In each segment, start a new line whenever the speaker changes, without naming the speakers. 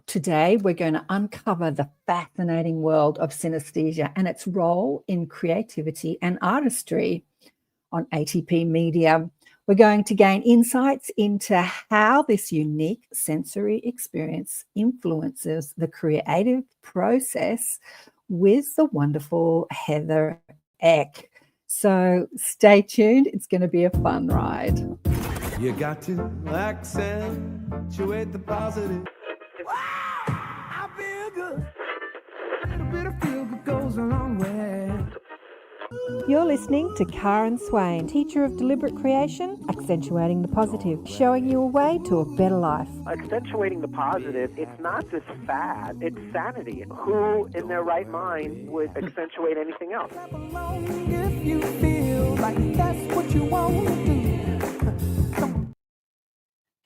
Today, we're going to uncover the fascinating world of synesthesia and its role in creativity and artistry on ATP Media. We're going to gain insights into how this unique sensory experience influences the creative process with the wonderful Heather Eck. So stay tuned. It's going to be a fun ride.
You got to accentuate the positive. I feel good. A little bit of feel good goes a long way.
You're listening to Karen Swain, teacher of deliberate creation, accentuating the positive, showing you a way to a better life.
Accentuating the positive, it's not just fad, it's sanity. Who in their right mind would accentuate anything else?
If you feel like that's what you want to do.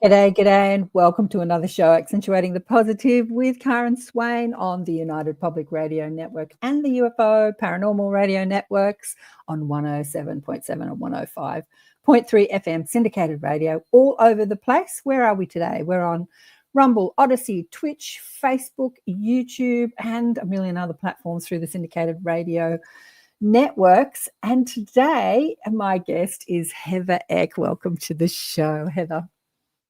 G'day, and welcome to another show, Accentuating the Positive with Karen Swain on the United Public Radio Network and the UFO Paranormal Radio Networks on 107.7 and 105.3 FM syndicated radio all over the place. Where are we today? We're on Rumble, Odyssey, Twitch, Facebook, YouTube, and a million other platforms through the syndicated radio networks. And today, my guest is Heather Eck. Welcome to the show, Heather.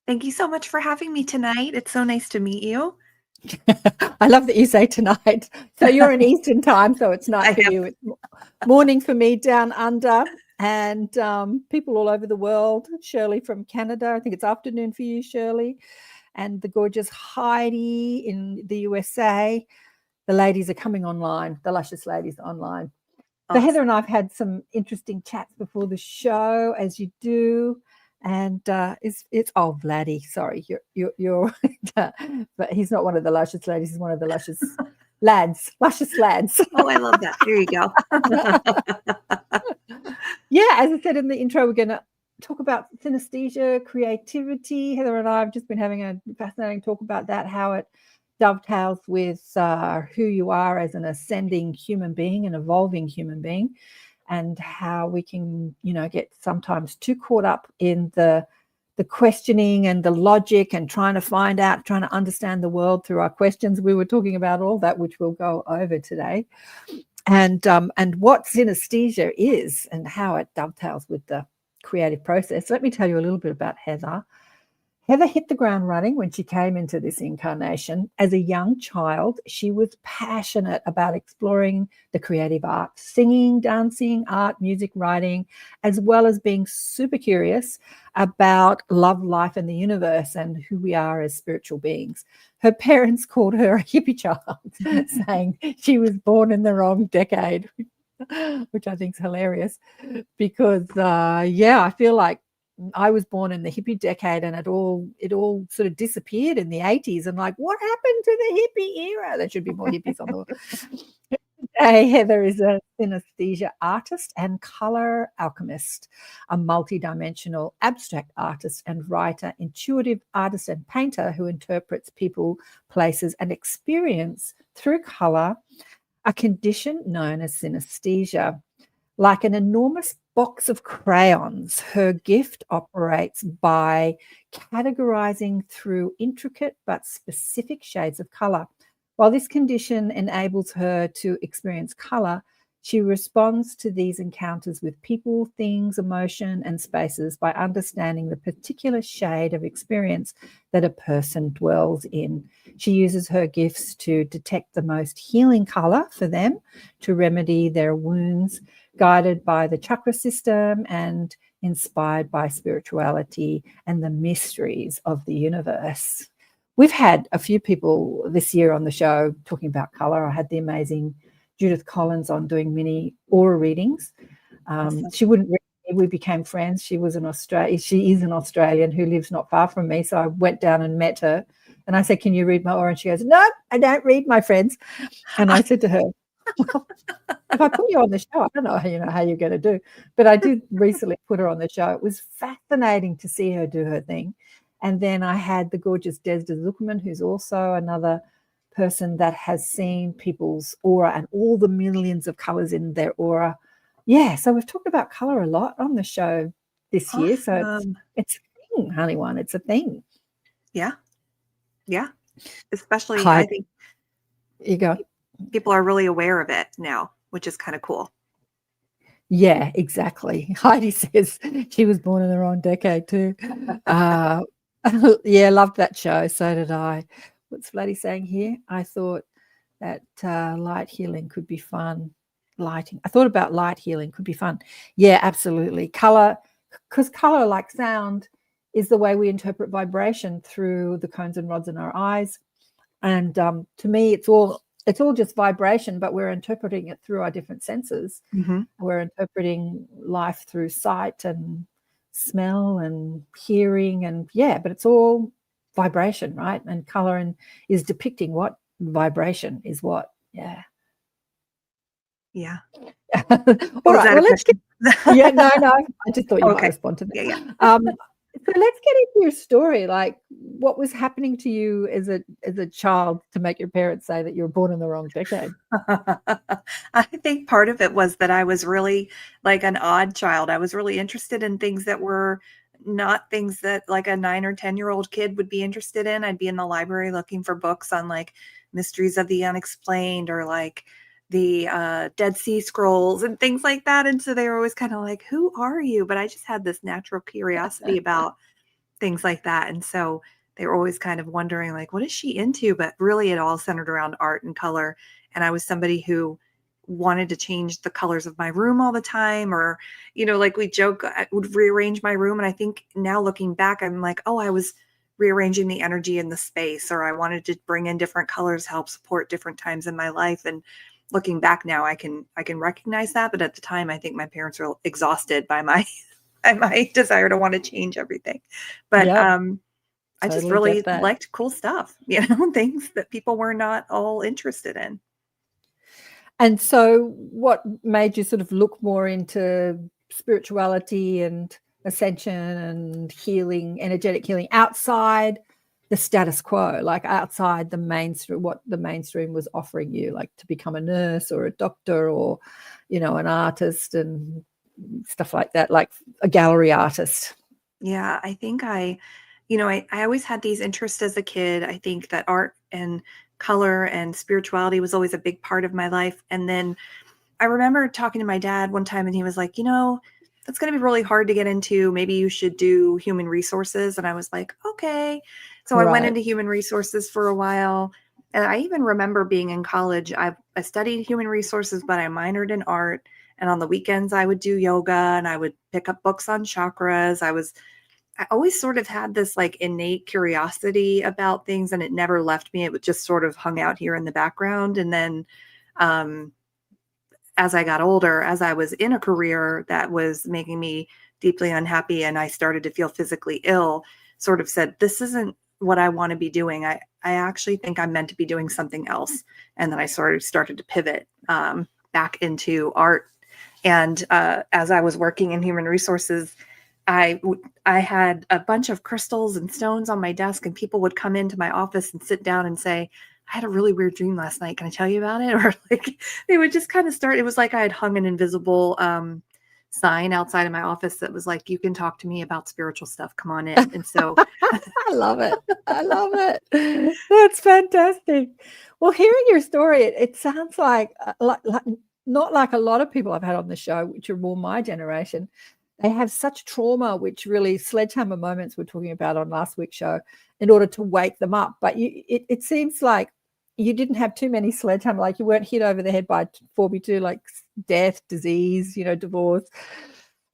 Thank you so much for having me tonight. It's so nice to meet you.
I love that you say tonight. So you're in Eastern time, so it's night for you. It's morning for me down under, and people all over the world. Shirley from Canada. I think it's afternoon for you, Shirley, and the gorgeous Heidi in the USA. The ladies are coming online. The luscious ladies are online. So Heather and I have had some interesting chats before the show, as you do. And it's Vladdy. Sorry, you're but he's not one of the luscious ladies. He's one of the luscious lads. Luscious lads.
Oh, I love that. There you go.
Yeah, as I said in the intro, we're going to talk about synesthesia, creativity. Heather and I have just been having a fascinating talk about that, how it dovetails with who you are as an ascending human being, an evolving human being. And how we can, get sometimes too caught up in the questioning and the logic and trying to understand the world through our questions. We were talking about all that, which we'll go over today, and what synesthesia is and how it dovetails with the creative process. Let me tell you a little bit about Heather. Heather hit the ground running when she came into this incarnation. As a young child, she was passionate about exploring the creative arts, singing, dancing, art, music, writing, as well as being super curious about love, life, and the universe and who we are as spiritual beings. Her parents called her a hippie child, saying she was born in the wrong decade, which I think is hilarious because, I feel like I was born in the hippie decade and it all sort of disappeared in the 80s. And like, what happened to the hippie era? There should be more hippies on the Today, Heather is a synesthesia artist and colour alchemist, a multidimensional abstract artist and writer, intuitive artist and painter who interprets people, places and experience through colour, a condition known as synesthesia. Like an enormous box of crayons, her gift operates by categorizing through intricate but specific shades of color. While this condition enables her to experience color, she responds to these encounters with people, things, emotion, and spaces by understanding the particular shade of experience that a person dwells in. She uses her gifts to detect the most healing color for them, to remedy their wounds, guided by the chakra system and inspired by spirituality and the mysteries of the universe. We've had a few people this year on the show talking about colour. I had the amazing Judith Collins on doing mini aura readings. She wouldn't read me. We became friends. She is an Australian who lives not far from me. So I went down and met her and I said, "Can you read my aura?" And she goes, "No, I don't read my friends." And I said to her, well, if I put you on the show, I don't know how you're going to do. But I did recently put her on the show. It was fascinating to see her do her thing. And then I had the gorgeous Des de Zuckerman, who's also another person that has seen people's aura and all the millions of colours in their aura. Yeah, so we've talked about colour a lot on the show this year. So it's a thing, honey one. It's a thing.
Yeah. Especially, I
Heidi,
think
you go.
people are really aware of it now, which is kind of cool.
Yeah, exactly. Heidi says she was born in the wrong decade too. Yeah, loved that show. So did I. What's Vladdy saying here? I thought that light healing could be fun. Lighting. I thought about light healing could be fun. Yeah, absolutely. Color, because color, like sound, is the way we interpret vibration through the cones and rods in our eyes. And to me, it's all just vibration, but we're interpreting it through our different senses.
Mm-hmm.
We're interpreting life through sight and smell and hearing, and but it's all vibration, right? And color is depicting what vibration is what. Yeah.
Yeah.
All right. Well, let's get. Yeah. No. I just thought you might respond to that.
Yeah.
So let's get into your story. Like, what was happening to you as a child to make your parents say that you were born in the wrong decade?
I think part of it was that I was really like an odd child. I was really interested in things that were not things that like a 9 or 10-year-old kid would be interested in. I'd be in the library looking for books on like mysteries of the unexplained or like the Dead Sea Scrolls and things like that. And so they were always kind of like, who are you? But I just had this natural curiosity about things like that. And so they were always kind of wondering like, what is she into? But really it all centered around art and color. And I was somebody who wanted to change the colors of my room all the time, or, like we joke, I would rearrange my room. And I think now looking back, I'm like, oh, I was rearranging the energy in the space, or I wanted to bring in different colors, help support different times in my life. And looking back now, I can recognize that. But at the time, I think my parents were exhausted by my desire to want to change everything. But I just really liked cool stuff, things that people were not all interested in.
And so what made you sort of look more into spirituality and ascension and healing, energetic healing, outside the status quo, like outside the mainstream, what the mainstream was offering you, like to become a nurse or a doctor or, an artist and stuff like that, like a gallery artist?
Yeah, I think I always had these interests as a kid. I think that art and color and spirituality was always a big part of my life. And then I remember talking to my dad one time and he was like, that's going to be really hard to get into. Maybe you should do human resources. And I was like, okay. So I went into human resources for a while. And I even remember being in college, I studied human resources, but I minored in art. And on the weekends I would do yoga and I would pick up books on chakras. I always sort of had this like innate curiosity about things and it never left me. It would just sort of hung out here in the background. And then as I got older, as I was in a career that was making me deeply unhappy and I started to feel physically ill, sort of said, this isn't what I want to be doing. I actually think I'm meant to be doing something else. And then I started to pivot back into art. And as I was working in human resources, I had a bunch of crystals and stones on my desk and people would come into my office and sit down and say, I had a really weird dream last night. Can I tell you about it? Or like, they would just kind of start. It was like I had hung an invisible sign outside of my office that was like, you can talk to me about spiritual stuff. Come on in. And so
I love it. I love it. That's fantastic. Well, hearing your story, it sounds like not like a lot of people I've had on the show, which are more my generation. They have such trauma, which really sledgehammer moments we're talking about on last week's show, in order to wake them up. But it seems like you didn't have too many sledgehammer, like you weren't hit over the head by 4B2, like death, disease, divorce,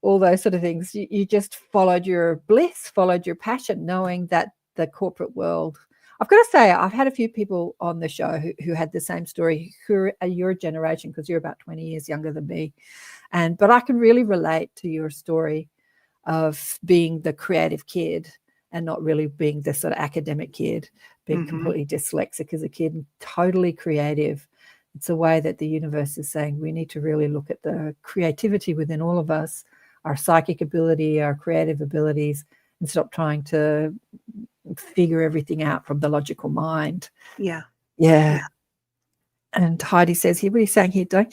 all those sort of things. You just followed your bliss, followed your passion, knowing that the corporate world. I've got to say, I've had a few people on the show who had the same story, who are your generation, because you're about 20 years younger than me. But I can really relate to your story of being the creative kid and not really being the sort of academic kid, being completely dyslexic as a kid and totally creative. It's a way that the universe is saying we need to really look at the creativity within all of us, our psychic ability, our creative abilities, and stop trying to figure everything out from the logical mind.
Yeah.
And Heidi says here, what are you saying here, Doug?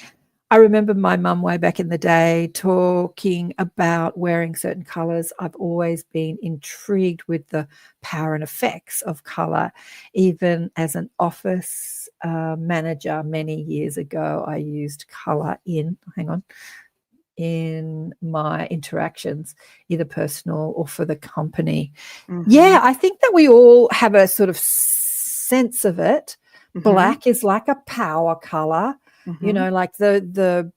I remember my mum way back in the day talking about wearing certain colours. I've always been intrigued with the power and effects of colour. Even as an office manager many years ago, I used colour in my interactions, either personal or for the company. Yeah, I think that we all have a sort of sense of it. Black is like a power colour. You know, like the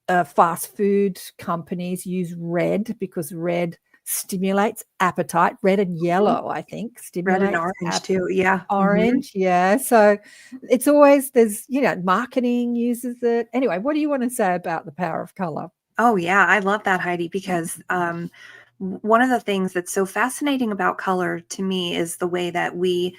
fast food companies use red because red stimulates appetite. Red and yellow, I think, stimulates
Red and orange too. Yeah.
orange. Yeah. So it's always, there's, you know, marketing uses it. Anyway, what do you want to say about the power of color?
Oh, yeah. I love that, Heidi, because one of the things that's so fascinating about color to me is the way that we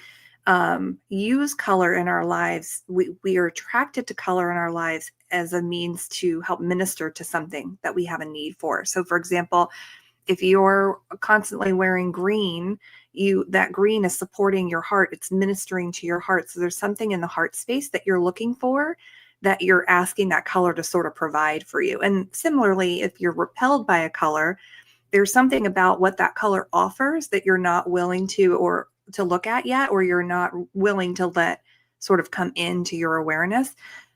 use color in our lives. We are attracted to color in our lives as a means to help minister to something that we have a need for. So, for example, if you're constantly wearing green, that green is supporting your heart. It's ministering to your heart. So there's something in the heart space that you're looking for that you're asking that color to sort of provide for you. And similarly, if you're repelled by a color, there's something about what that color offers that you're not willing to look at yet, or you're not willing to let sort of come into your awareness.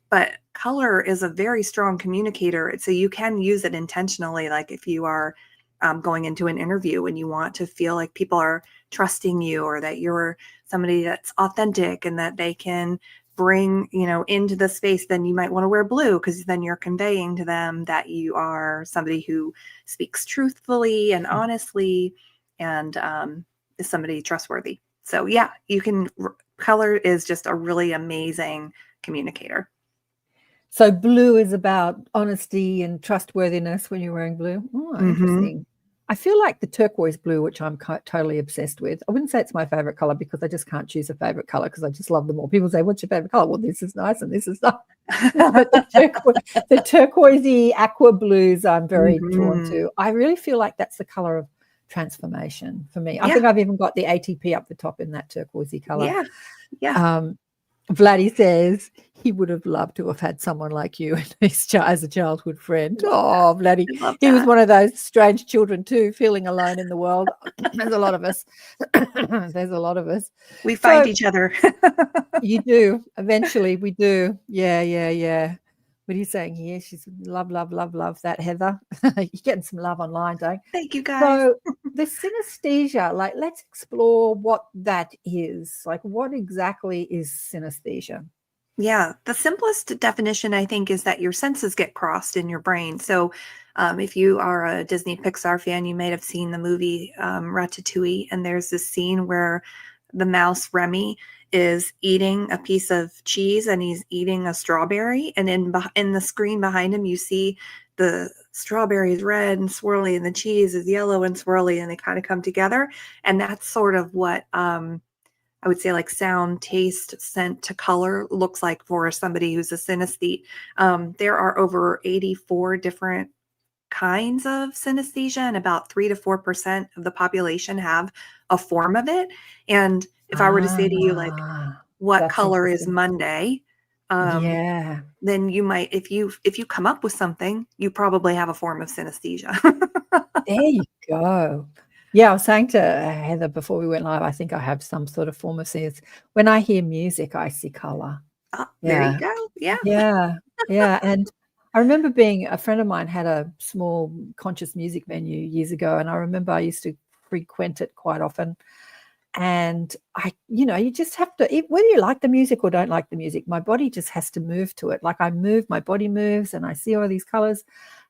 But color is a very strong communicator. So you can use it intentionally. Like if you are going into an interview and you want to feel like people are trusting you, or that you're somebody that's authentic and that they can bring, you know, into the space, then you might want to wear blue, because then you're conveying to them that you are somebody who speaks truthfully and honestly and is somebody trustworthy. So yeah, color is just a really amazing communicator.
So blue is about honesty and trustworthiness when you're wearing blue. Oh, interesting. I feel like the turquoise blue, which I'm totally obsessed with. I wouldn't say it's my favorite color because I just can't choose a favorite color because I just love them all. People say, what's your favorite color? Well, this is nice and this is nice. But the turquoisey aqua blues I'm very drawn to. I really feel like that's the color of transformation for me. I think I've even got the ATP up the top in that turquoisey color. Vladdy says he would have loved to have had someone like you as a childhood friend. Oh, Vladdy. He was one of those strange children too, feeling alone in the world. There's a lot of us. There's a lot of us.
We find each other.
You do. Eventually we do. Yeah. What are you saying here? She's love that, Heather. You're getting some love online, don't you?
Thank you, guys.
So the synesthesia, like, let's explore what that is. Like, what exactly is synesthesia?
Yeah, the simplest definition, I think, is that your senses get crossed in your brain. So if you are a Disney Pixar fan, you may have seen the movie Ratatouille, and there's this scene where the mouse Remy is eating a piece of cheese and he's eating a strawberry, and in the screen behind him you see the strawberry is red and swirly and the cheese is yellow and swirly, and they kind of come together. And that's sort of what I would say, like, sound, taste, scent to color looks like for somebody who's a synesthete. There are over 84 different kinds of synesthesia, and about 3 to 4% of the population have a form of it. And if I were to say to you, like, what color is Monday? Then you might, if you come up with something, you probably have a form of synesthesia.
There you go. Yeah, I was saying to Heather before we went live, I think I have some sort of form of synesthesia. When I hear music, I see color.
There you go.
Yeah. And I remember a friend of mine had a small conscious music venue years ago, and I remember I used to frequent it quite often. And you just have to, whether you like the music or don't like the music, my body just has to move to it. Like, I move, my body moves, and I see all these colors.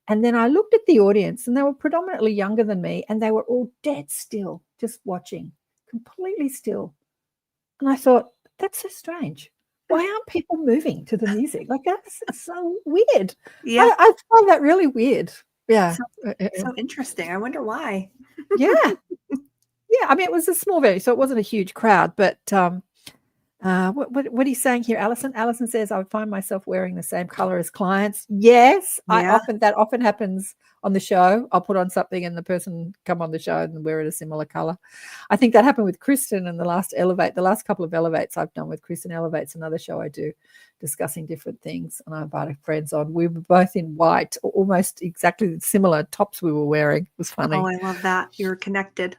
And then I looked at the audience, and they were predominantly younger than me, and they were all dead still, just watching, completely still. And I thought, that's so strange. Why aren't people moving to the music? Like, that's so weird.
Yeah.
I find that really weird. Yeah.
So interesting. I wonder why.
Yeah. Yeah, I mean, it was a small venue, so it wasn't a huge crowd, but What are you saying here, Alison? Alison says, I find myself wearing the same color as clients. Yes,
Yeah.
that often happens on the show. I'll put on something and the person come on the show and wear it a similar color. I think that happened with Kristen in the last couple of Elevates I've done with Kristen Elevates, another show I do discussing different things. And I invited friends on. We were both in white, almost exactly similar tops we were wearing. It was funny.
Oh, I love that. You're connected.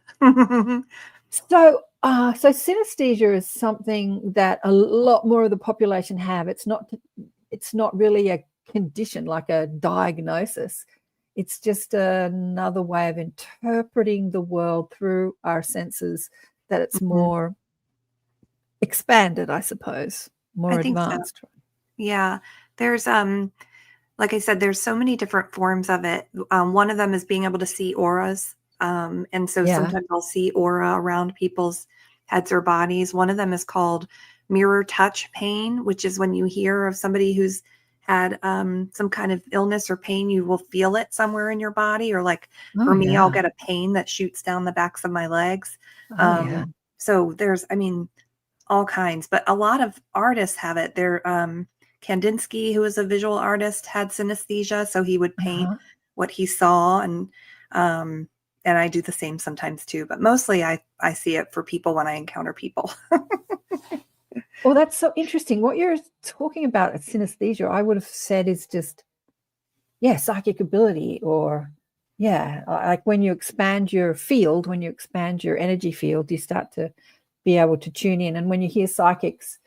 So synesthesia is something that a lot more of the population have. It's not really a condition like a diagnosis. It's just another way of interpreting the world through our senses, that it's more expanded, I suppose, more advanced.
So. Yeah. There's like I said, there's so many different forms of it. One of them is being able to see auras. And so sometimes I'll see aura around people's heads or bodies. One of them is called mirror touch pain, which is when you hear of somebody who's had some kind of illness or pain, you will feel it somewhere in your body. Or like for me, I'll get a pain that shoots down the backs of my legs. So there's, all kinds, but a lot of artists have it. Kandinsky, who is a visual artist, had synesthesia. So he would paint what he saw, and I do the same sometimes too, but mostly I see it for people when I encounter people.
Well, that's so interesting. What you're talking about at synesthesia, I would have said is just, psychic ability, or like when you expand your field, when you expand your energy field, you start to be able to tune in. And when you hear psychics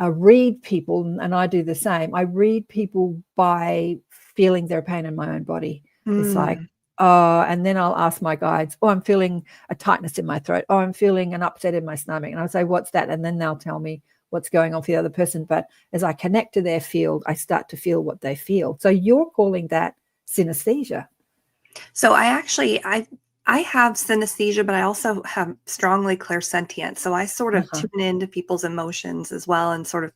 read people, and I do the same, I read people by feeling their pain in my own body. It's like, and then I'll ask my guides, I'm feeling a tightness in my throat. I'm feeling an upset in my stomach. And I'll say, what's that? And then they'll tell me what's going on for the other person. But as I connect to their field, I start to feel what they feel. So you're calling that synesthesia.
So I have synesthesia, but I also have strongly clairsentient. So I sort of tune into people's emotions as well and sort of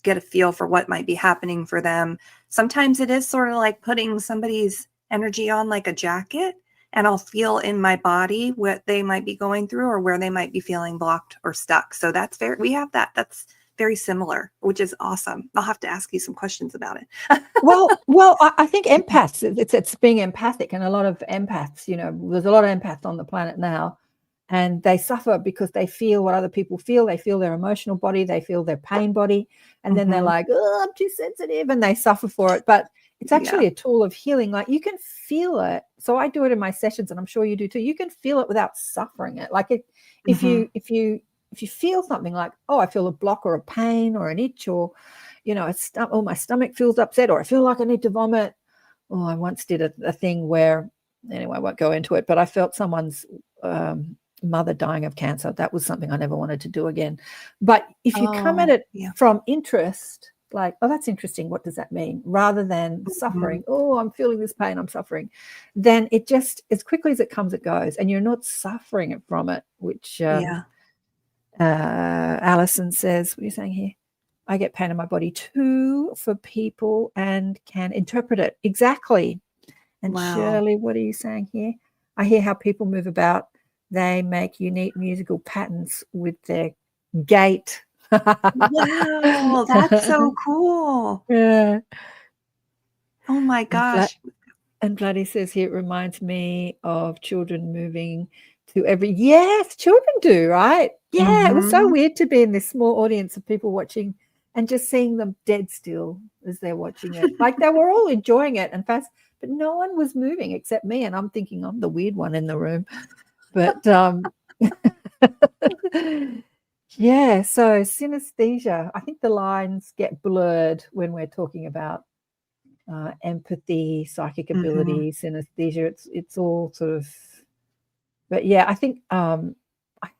get a feel for what might be happening for them. Sometimes it is sort of like putting somebody's energy on like a jacket, and I'll feel in my body what they might be going through or where they might be feeling blocked or stuck. So that's we have that. That's very similar, which is awesome. I'll have to ask you some questions about it.
well, I think empaths, it's being empathic, and a lot of empaths, there's a lot of empaths on the planet now, and they suffer because they feel what other people feel. They feel their emotional body, they feel their pain body, and then they're like, I'm too sensitive, and they suffer for it. But it's actually a tool of healing. Like, you can feel it. So I do it in my sessions, and I'm sure you do too. You can feel it without suffering it. Like if you feel something like, I feel a block or a pain or an itch, or, my stomach feels upset, or I feel like I need to vomit. I once did a thing where, anyway, I won't go into it, but I felt someone's mother dying of cancer. That was something I never wanted to do again. But if you come at it from interest, like, that's interesting, what does that mean? Rather than suffering, I'm feeling this pain, I'm suffering, then it just, as quickly as it comes, it goes, and you're not suffering it from it, which Alison says, what are you saying here? I get pain in my body too for people and can interpret it. Exactly. And Shirley, what are you saying here? I hear how people move about. They make unique musical patterns with their gait.
Wow, that's so cool.
Yeah.
Oh my gosh.
And Bloody says here, it reminds me of children moving to yes, children do, right? Yeah, it was so weird to be in this small audience of people watching and just seeing them dead still as they're watching it. Like, they were all enjoying it and fast, but no one was moving except me. And I'm thinking I'm the weird one in the room. But yeah, so synesthesia, I think the lines get blurred when we're talking about empathy, psychic ability, synesthesia. It's all sort of, but yeah, I think I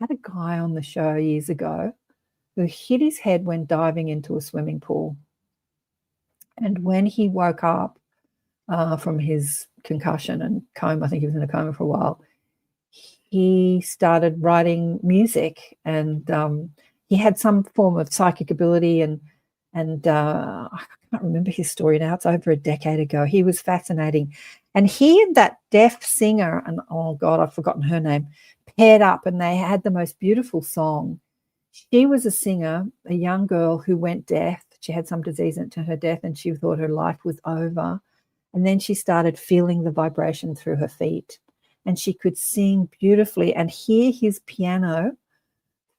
had a guy on the show years ago who hit his head when diving into a swimming pool. And when he woke up from his concussion and coma, I think he was in a coma for a while, he started writing music, and he had some form of psychic ability, and I can't remember his story now. It's over a decade ago. He was fascinating. And he and that deaf singer, and oh God, I've forgotten her name, paired up, and they had the most beautiful song. She was a singer, a young girl who went deaf. She had some disease into her death, and she thought her life was over. And then she started feeling the vibration through her feet, and she could sing beautifully and hear his piano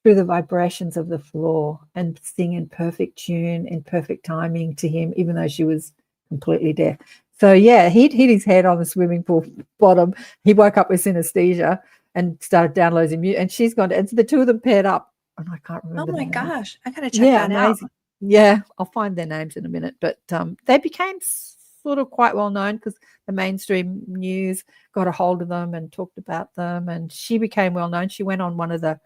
through the vibrations of the floor and sing in perfect tune, in perfect timing to him, even though she was completely deaf. So yeah, he'd hit his head on the swimming pool bottom. He woke up with synesthesia and started downloading music, and she's gone, and the two of them paired up, and I can't remember.
Oh my
their names.
gosh, I gotta check that
amazing.
out.
Yeah, I'll find their names in a minute. But they became sort of quite well known because the mainstream news got a hold of them and talked about them, and she became well known. She went on one of the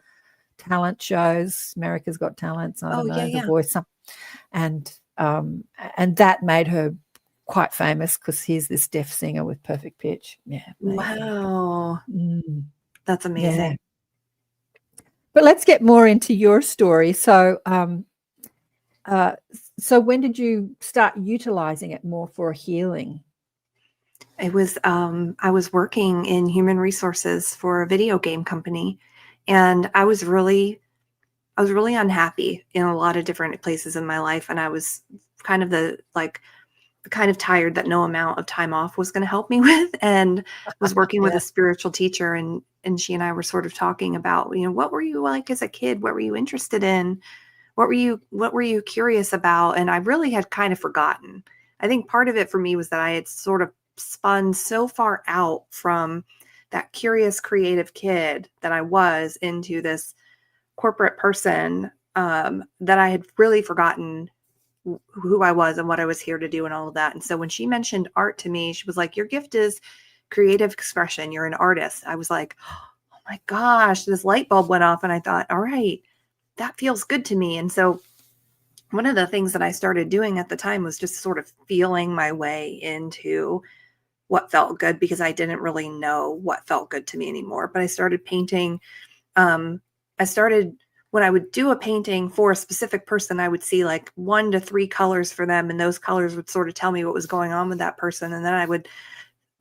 talent shows, America's Got Talents, I don't know, The Voice, and that made her quite famous because he's this deaf singer with perfect pitch. Yeah.
Wow. That's amazing.
Yeah. But let's get more into your story. So so when did you start utilizing it more for healing?
It was I was working in human resources for a video game company, and I was really unhappy in a lot of different places in my life, and I was kind of kind of tired that no amount of time off was going to help me with, and was working with a spiritual teacher, and she and I were sort of talking about, what were you like as a kid? What were you interested in? What were you curious about? And I really had kind of forgotten. I think part of it for me was that I had sort of spun so far out from that curious, creative kid that I was into this corporate person, that I had really forgotten who I was and what I was here to do and all of that. And so when she mentioned art to me, she was like, your gift is creative expression. You're an artist. I was like, oh my gosh, this light bulb went off, and I thought, all right, that feels good to me. And so one of the things that I started doing at the time was just sort of feeling my way into what felt good, because I didn't really know what felt good to me anymore. But I started painting. When I would do a painting for a specific person, I would see like 1 to 3 colors for them, and those colors would sort of tell me what was going on with that person. And then I would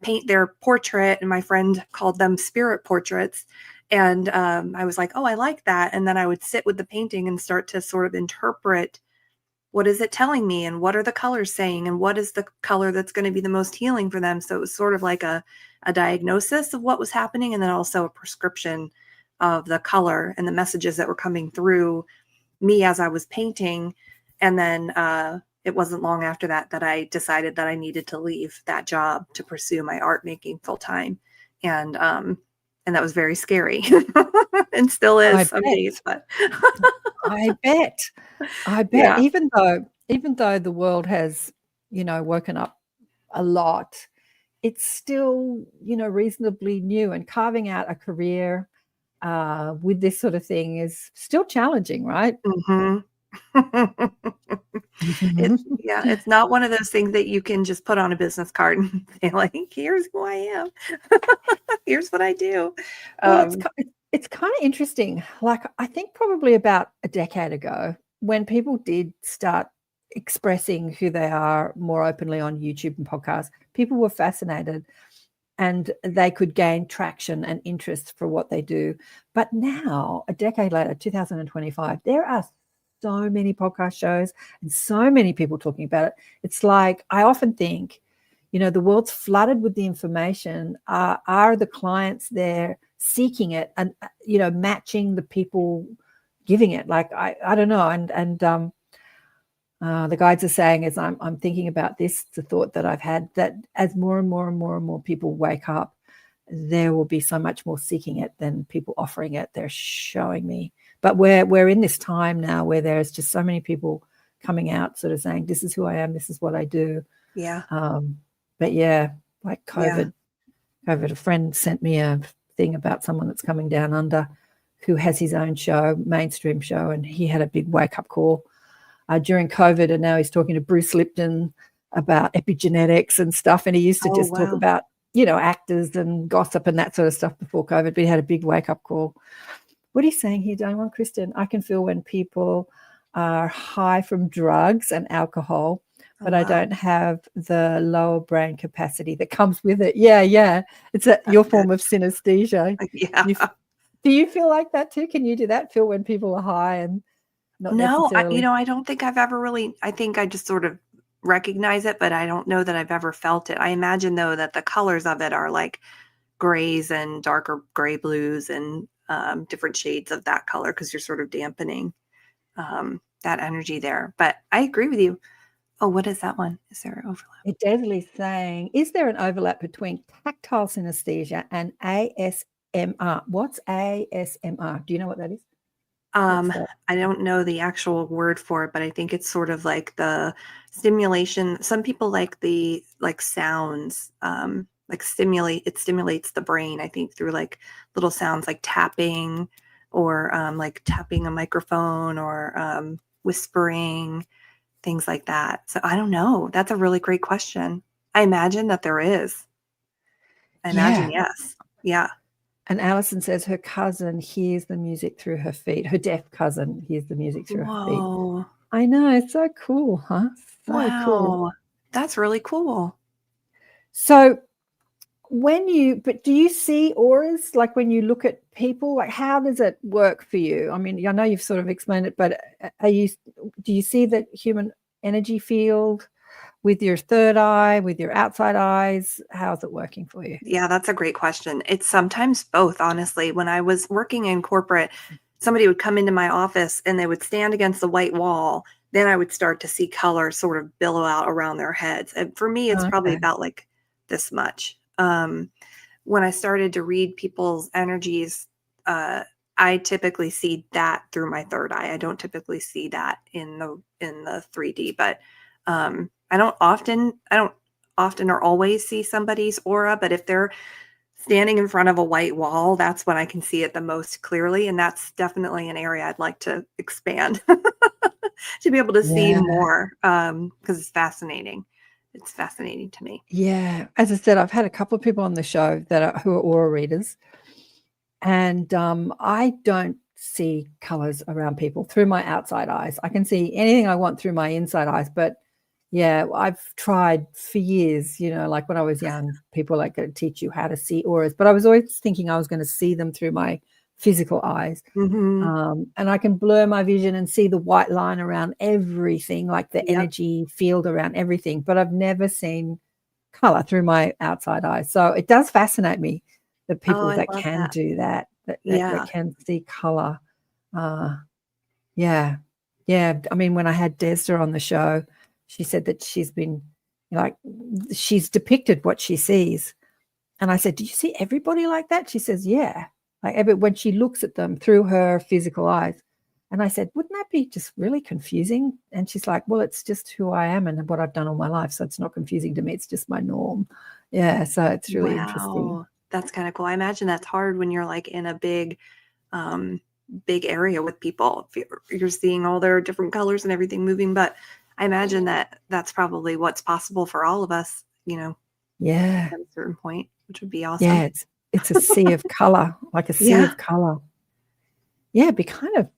paint their portrait, and my friend called them spirit portraits. And I was like, oh, I like that. And then I would sit with the painting and start to sort of interpret, what is it telling me? And what are the colors saying? And what is the color that's going to be the most healing for them? So it was sort of like a diagnosis of what was happening, and then also a prescription of the color and the messages that were coming through me as I was painting. And then it wasn't long after that I decided that I needed to leave that job to pursue my art making full time. And that was very scary and still is some days, but
I bet. Yeah. Even though the world has, woken up a lot, it's still, reasonably new, and carving out a career with this sort of thing is still challenging, right?
It's not one of those things that you can just put on a business card and say, like, here's who I am. Here's what I do.
Well, it's kind of interesting. Like, I think probably about a decade ago, when people did start expressing who they are more openly on YouTube and podcasts, people were fascinated, and they could gain traction and interest for what they do. But now, a decade later, 2025, there are so many podcast shows and so many people talking about it. It's like, I often think, the world's flooded with the information. Are the clients there seeking it and, matching the people giving it? Like, I don't know. And the guides are saying, as I'm thinking about this, the thought that I've had, that as more and more and more and more people wake up, there will be so much more seeking it than people offering it. They're showing me. But we're in this time now where there's just so many people coming out sort of saying, this is who I am, this is what I do.
Yeah.
But yeah, like COVID, a friend sent me a thing about someone that's coming down under who has his own show, mainstream show, and he had a big wake-up call during COVID, and now he's talking to Bruce Lipton about epigenetics and stuff, and he used to talk about, actors and gossip and that sort of stuff before COVID, but he had a big wake-up call. What are you saying here, Diane Kristen? I can feel when people are high from drugs and alcohol, but I don't have the lower brain capacity that comes with it. Yeah. It's your form of synesthesia.
Yeah.
Do you feel like that too? Can you do that? Feel when people are high and not
No,
necessarily?
I don't think I've ever really, I think I just sort of recognize it, but I don't know that I've ever felt it. I imagine though that the colors of it are like grays and darker gray blues and different shades of that color because you're sort of dampening that energy there. But I agree with you. Oh, what is that one? Is there an overlap?
Desley's saying, is there an overlap between tactile synesthesia and ASMR? What's ASMR? Do you know what that is?
I don't know the actual word for it, but I think it's sort of like the stimulation. Some people like the sounds, it stimulates the brain, I think, through like little sounds like tapping or like tapping a microphone or whispering, things like that. So I don't know. That's a really great question. I imagine that there is. I imagine, yes. Yeah.
And Alison says her cousin hears the music through her feet. Her deaf cousin hears the music through her feet.
Whoa.
I know. It's so cool, huh? So cool.
Wow. That's really cool.
So but do you see auras, like when you look at people, like how does it work for you? I mean, I know you've sort of explained it, but do you see that human energy field with your third eye, with your outside eyes? How's it working for you?
Yeah, that's a great question. It's sometimes both, honestly. When I was working in corporate, somebody would come into my office and they would stand against the white wall. Then I would start to see color sort of billow out around their heads. And for me, it's probably about like this much. When I started to read people's energies, I typically see that through my third eye. I don't typically see that in the 3D, but I don't often or always see somebody's aura, but if they're standing in front of a white wall, that's when I can see it the most clearly. And that's definitely an area I'd like to expand to be able to see more because it's fascinating. It's fascinating to me.
Yeah. As I said, I've had a couple of people on the show who are aura readers, and I don't see colors around people through my outside eyes. I can see anything I want through my inside eyes, but yeah, I've tried for years, like when I was young, people like to teach you how to see auras, but I was always thinking I was going to see them through my physical eyes.
Mm-hmm.
And I can blur my vision and see the white line around everything, like the energy field around everything, but I've never seen color through my outside eyes. So it does fascinate me, the people that can do that can see color. Yeah. I mean, when I had Desda on the show, she said that she's depicted what she sees. And I said, do you see everybody like that? She says, yeah. When she looks at them through her physical eyes. And I said, wouldn't that be just really confusing? And she's like, well, it's just who I am and what I've done all my life. So it's not confusing to me. It's just my norm. Yeah. So it's really interesting.
That's kind of cool. I imagine that's hard when you're like in a big area with people. You're seeing all their different colors and everything moving. But I imagine that's probably what's possible for all of us,
Yeah.
At a certain point, which would be awesome.
Yeah. It's a sea of color, like a sea of color. Yeah, it'd be kind of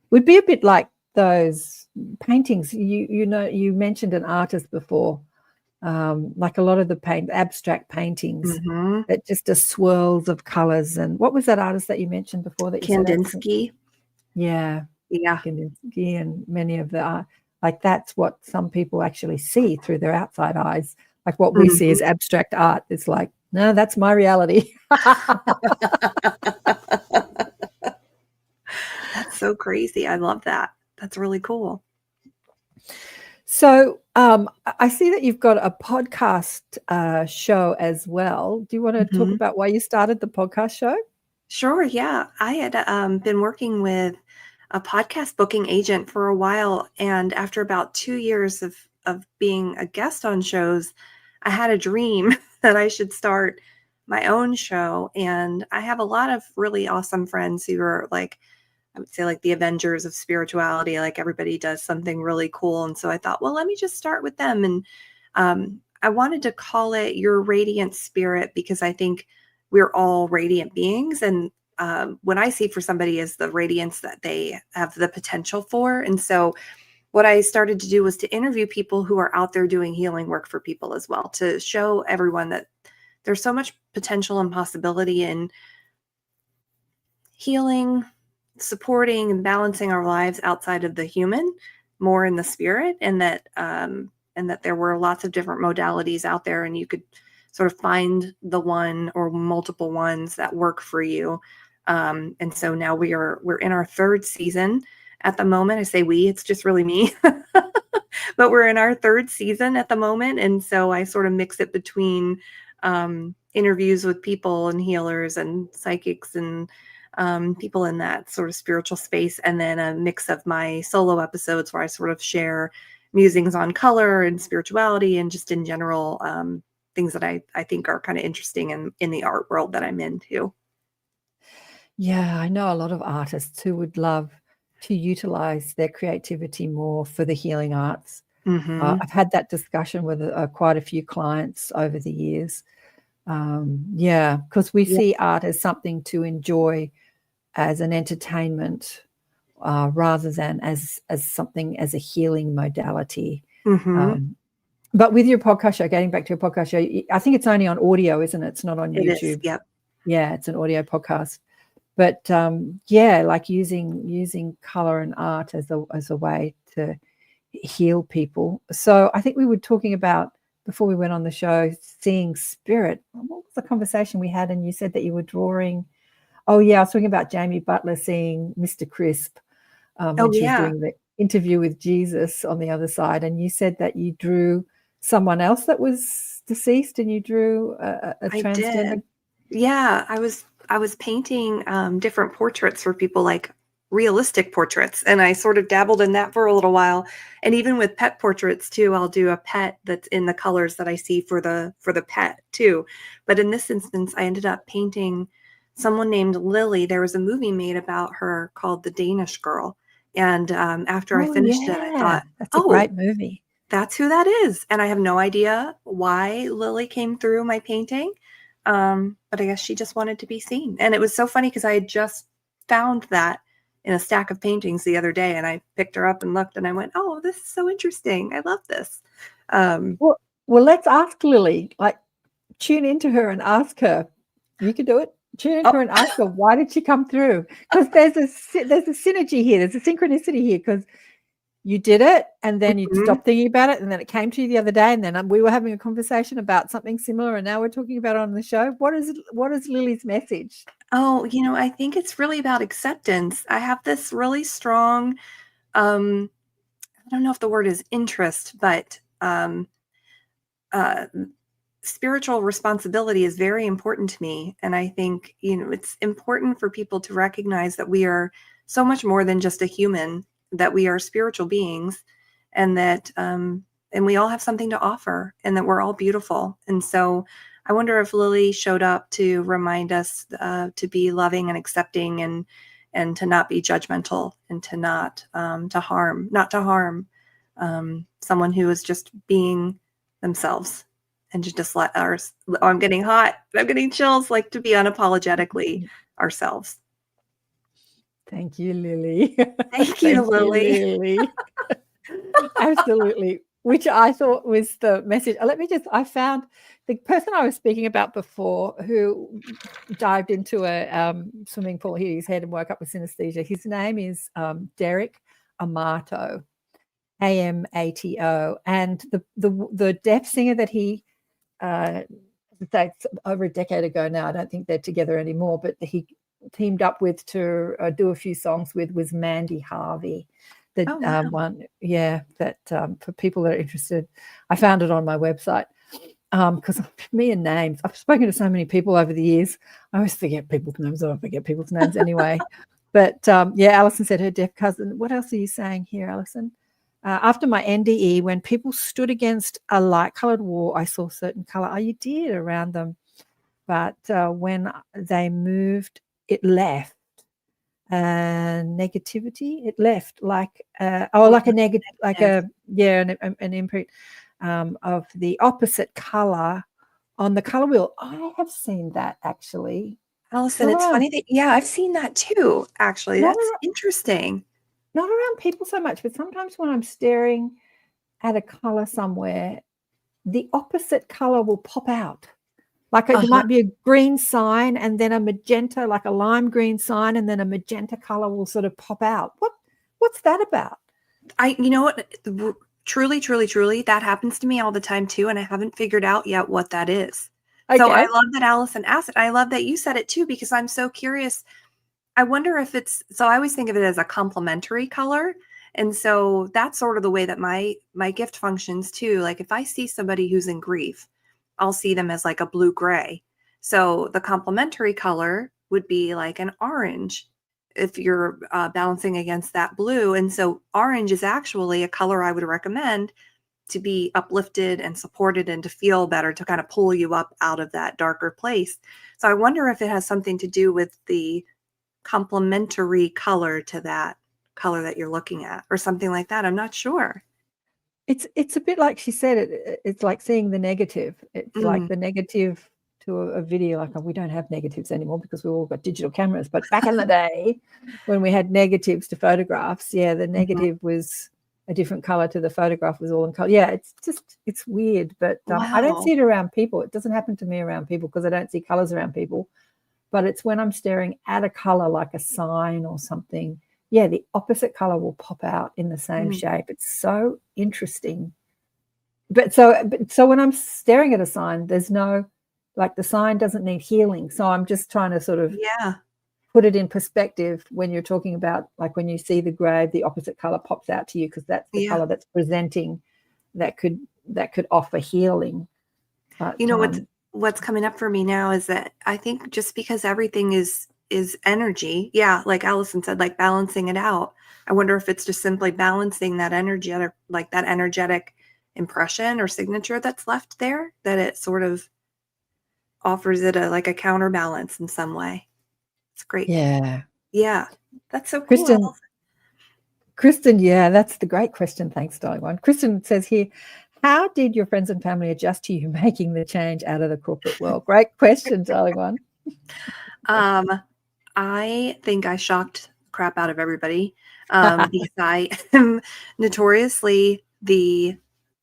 would be a bit like those paintings. You mentioned an artist before, like a lot of the abstract paintings that just are swirls of colors. And what was that artist that you mentioned before that you
Kandinsky?
Yeah. Kandinsky and many of the art. Like that's what some people actually see through their outside eyes. Like what we see as abstract art. It's like, no, that's my reality.
That's so crazy. I love that. That's really cool.
So I see that you've got a podcast show as well. Do you want to talk about why you started the podcast show?
Sure. Yeah. I had been working with a podcast booking agent for a while. And after about 2 years of being a guest on shows, I had a dream that I should start my own show. And I have a lot of really awesome friends who are like, I would say like the Avengers of spirituality, like everybody does something really cool. And so I thought, well, let me just start with them. And I wanted to call it Your Radiant Spirit because I think we're all radiant beings. And what I see for somebody is the radiance that they have the potential for. And so what I started to do was to interview people who are out there doing healing work for people as well, to show everyone that there's so much potential and possibility in healing, supporting, and balancing our lives outside of the human, more in the spirit, and that there were lots of different modalities out there, and you could sort of find the one or multiple ones that work for you. And so now we're in our third season at the moment. I say we, it's just really me, but we're in our third season at the moment. And so I sort of mix it between interviews with people and healers and psychics and people in that sort of spiritual space, and then a mix of my solo episodes where I sort of share musings on color and spirituality and just in general things that I think are kind of interesting in the art world that I'm into.
Yeah, I know a lot of artists who would love to utilize their creativity more for the healing arts. I've had that discussion with quite a few clients over the years. Because we see art as something to enjoy as an entertainment rather than as something as a healing modality. But with your podcast show, getting back to your podcast show, I think it's only on audio, isn't it? It's not on YouTube.
It is, yep.
Yeah, it's an audio podcast. But like using color and art as a way to heal people. So I think we were talking about, before we went on the show, seeing spirit. What was the conversation we had? And you said that you were drawing. Oh yeah, I was talking about Jamie Butler seeing Mr. Crisp when she was doing the interview with Jesus on the other side. And you said that you drew someone else that was deceased, and you drew a transgender.
Did. Yeah, I was painting different portraits for people, like realistic portraits, and I sort of dabbled in that for a little while. And even with pet portraits too, I'll do a pet that's in the colors that I see for the pet too. But in this instance, I ended up painting someone named Lily. There was a movie made about her called The Danish Girl, and after I finished it, I thought,
that's a great movie.
That's who that is. And I have no idea why Lily came through my painting. But I guess she just wanted to be seen. And it was so funny because I had just found that in a stack of paintings the other day, and I picked her up and looked, and I went, oh, this is so interesting. I love this.
Well, let's ask Lily, like, tune into her and ask her. You can do it. Tune into her and ask her, why did she come through? Because there's a synergy here. There's a synchronicity here, because you did it, and then you stopped thinking about it, and then it came to you the other day, and then we were having a conversation about something similar, and now we're talking about it on the show. What is Lily's message?
Oh, I think it's really about acceptance. I have this really strong, I don't know if the word is interest, but spiritual responsibility is very important to me. And I think, it's important for people to recognize that we are so much more than just a human, that we are spiritual beings, and that and we all have something to offer, and that we're all beautiful. And so I wonder if Lily showed up to remind us to be loving and accepting, and to not be judgmental, and to not to harm someone who is just being themselves, and to just let ours. Oh, I'm getting hot. I'm getting chills. Like, to be unapologetically ourselves.
Thank you, Lily.
Thank you, Lily.
Absolutely. Which I thought was the message. I found the person I was speaking about before, who dived into a swimming pool, hit his head and woke up with synesthesia. His name is Derek Amato, Amato. And the deaf singer that he, that's over a decade ago now, I don't think they're together anymore, but he teamed up with to do a few songs with was Mandy Harvey. One, that for people that are interested, I found it on my website, because me and names, I've spoken to so many people over the years, I always forget people's names. I don't forget people's names anyway. But Alison said her deaf cousin. What else are you saying here, Alison? After my NDE, when people stood against a light-coloured wall, I saw certain colour. Oh, you did around them, but when they moved, it left. Negativity, it left like like a negative, like an imprint of the opposite color on the color wheel. I have seen that, actually,
Alison. It's funny that I've seen that too, actually. That's interesting.
Not around people so much, but sometimes when I'm staring at a color somewhere, the opposite color will pop out. Like there might be a green sign and then a magenta, like a lime green sign, and then a magenta color will sort of pop out. What's that about?
You know what? Truly, truly, truly, that happens to me all the time too, and I haven't figured out yet what that is. So I
Okay.
love that Allison asked it. I love that you said it too, because I'm so curious. I wonder if so I always think of it as a complementary color. And so that's sort of the way that my gift functions too. Like if I see somebody who's in grief, I'll see them as like a blue gray. So the complementary color would be like an orange if you're balancing against that blue. And so orange is actually a color I would recommend to be uplifted and supported and to feel better, to kind of pull you up out of that darker place. So I wonder if it has something to do with the complementary color to that color that you're looking at or something like that. I'm not sure.
It's a bit like she said, it's like seeing the negative. It's like
Mm.
the negative to a video. Like we don't have negatives anymore because we've all got digital cameras. But back in the day when we had negatives to photographs, yeah, the negative was a different color to the photograph was all in color. Yeah, it's weird. But I don't
Wow.
see it around people. It doesn't happen to me around people because I don't see colors around people. But it's when I'm staring at a color like a sign or something, yeah, the opposite color will pop out in the same shape. It's so interesting. But so when I'm staring at a sign, there's no, like the sign doesn't need healing. So I'm just trying to sort of
Yeah.
put it in perspective when you're talking about, like when you see the grave, the opposite color pops out to you because that's the
Yeah.
color that's presenting that could offer healing. But
You know what's coming up for me now is that I think just because everything is energy, yeah, like Allison said, like balancing it out. I wonder if it's just simply balancing that energy, like that energetic impression or signature that's left there, that it sort of offers it like a counterbalance in some way. It's great.
yeah.
Yeah, that's so cool.
Kristen, yeah, that's the great question. Thanks, darling one. Kristen says here, how did your friends and family adjust to you making the change out of the corporate world? Great question, darling one.
I think I shocked the crap out of everybody because I am notoriously the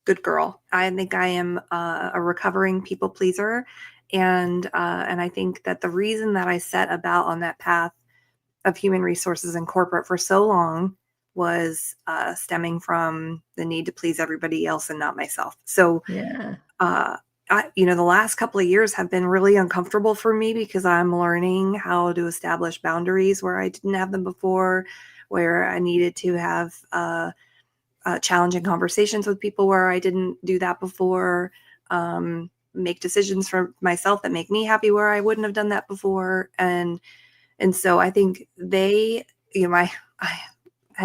good girl. I think I am a recovering people pleaser, and I think that the reason that I set about on that path of human resources and corporate for so long was stemming from the need to please everybody else and not myself. So,
Yeah.
the last couple of years have been really uncomfortable for me because I'm learning how to establish boundaries where I didn't have them before, where I needed to have challenging conversations with people where I didn't do that before, make decisions for myself that make me happy where I wouldn't have done that before. And so I think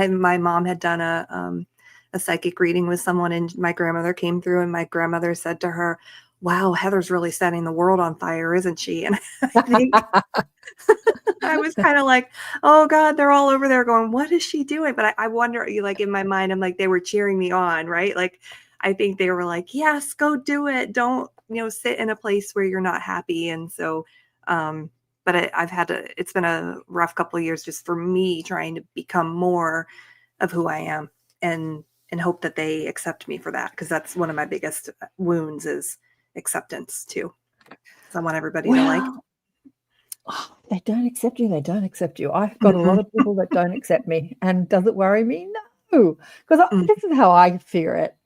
my mom had done a psychic reading with someone, and my grandmother came through, and my grandmother said to her, "Wow, Heather's really setting the world on fire, isn't she?" And I think I was kind of like, "Oh God, they're all over there going, what is she doing?" But I wonder, like in my mind, I'm like, they were cheering me on, right? Like, I think they were like, "Yes, go do it. Don't, sit in a place where you're not happy." And so, but it's been a rough couple of years just for me trying to become more of who I am and hope that they accept me for that. Because that's one of my biggest wounds is acceptance too. So I want everybody to like.
Oh, they don't accept you. They don't accept you. I've got a lot of people that don't accept me. And does it worry me? No, because this is how I figure it.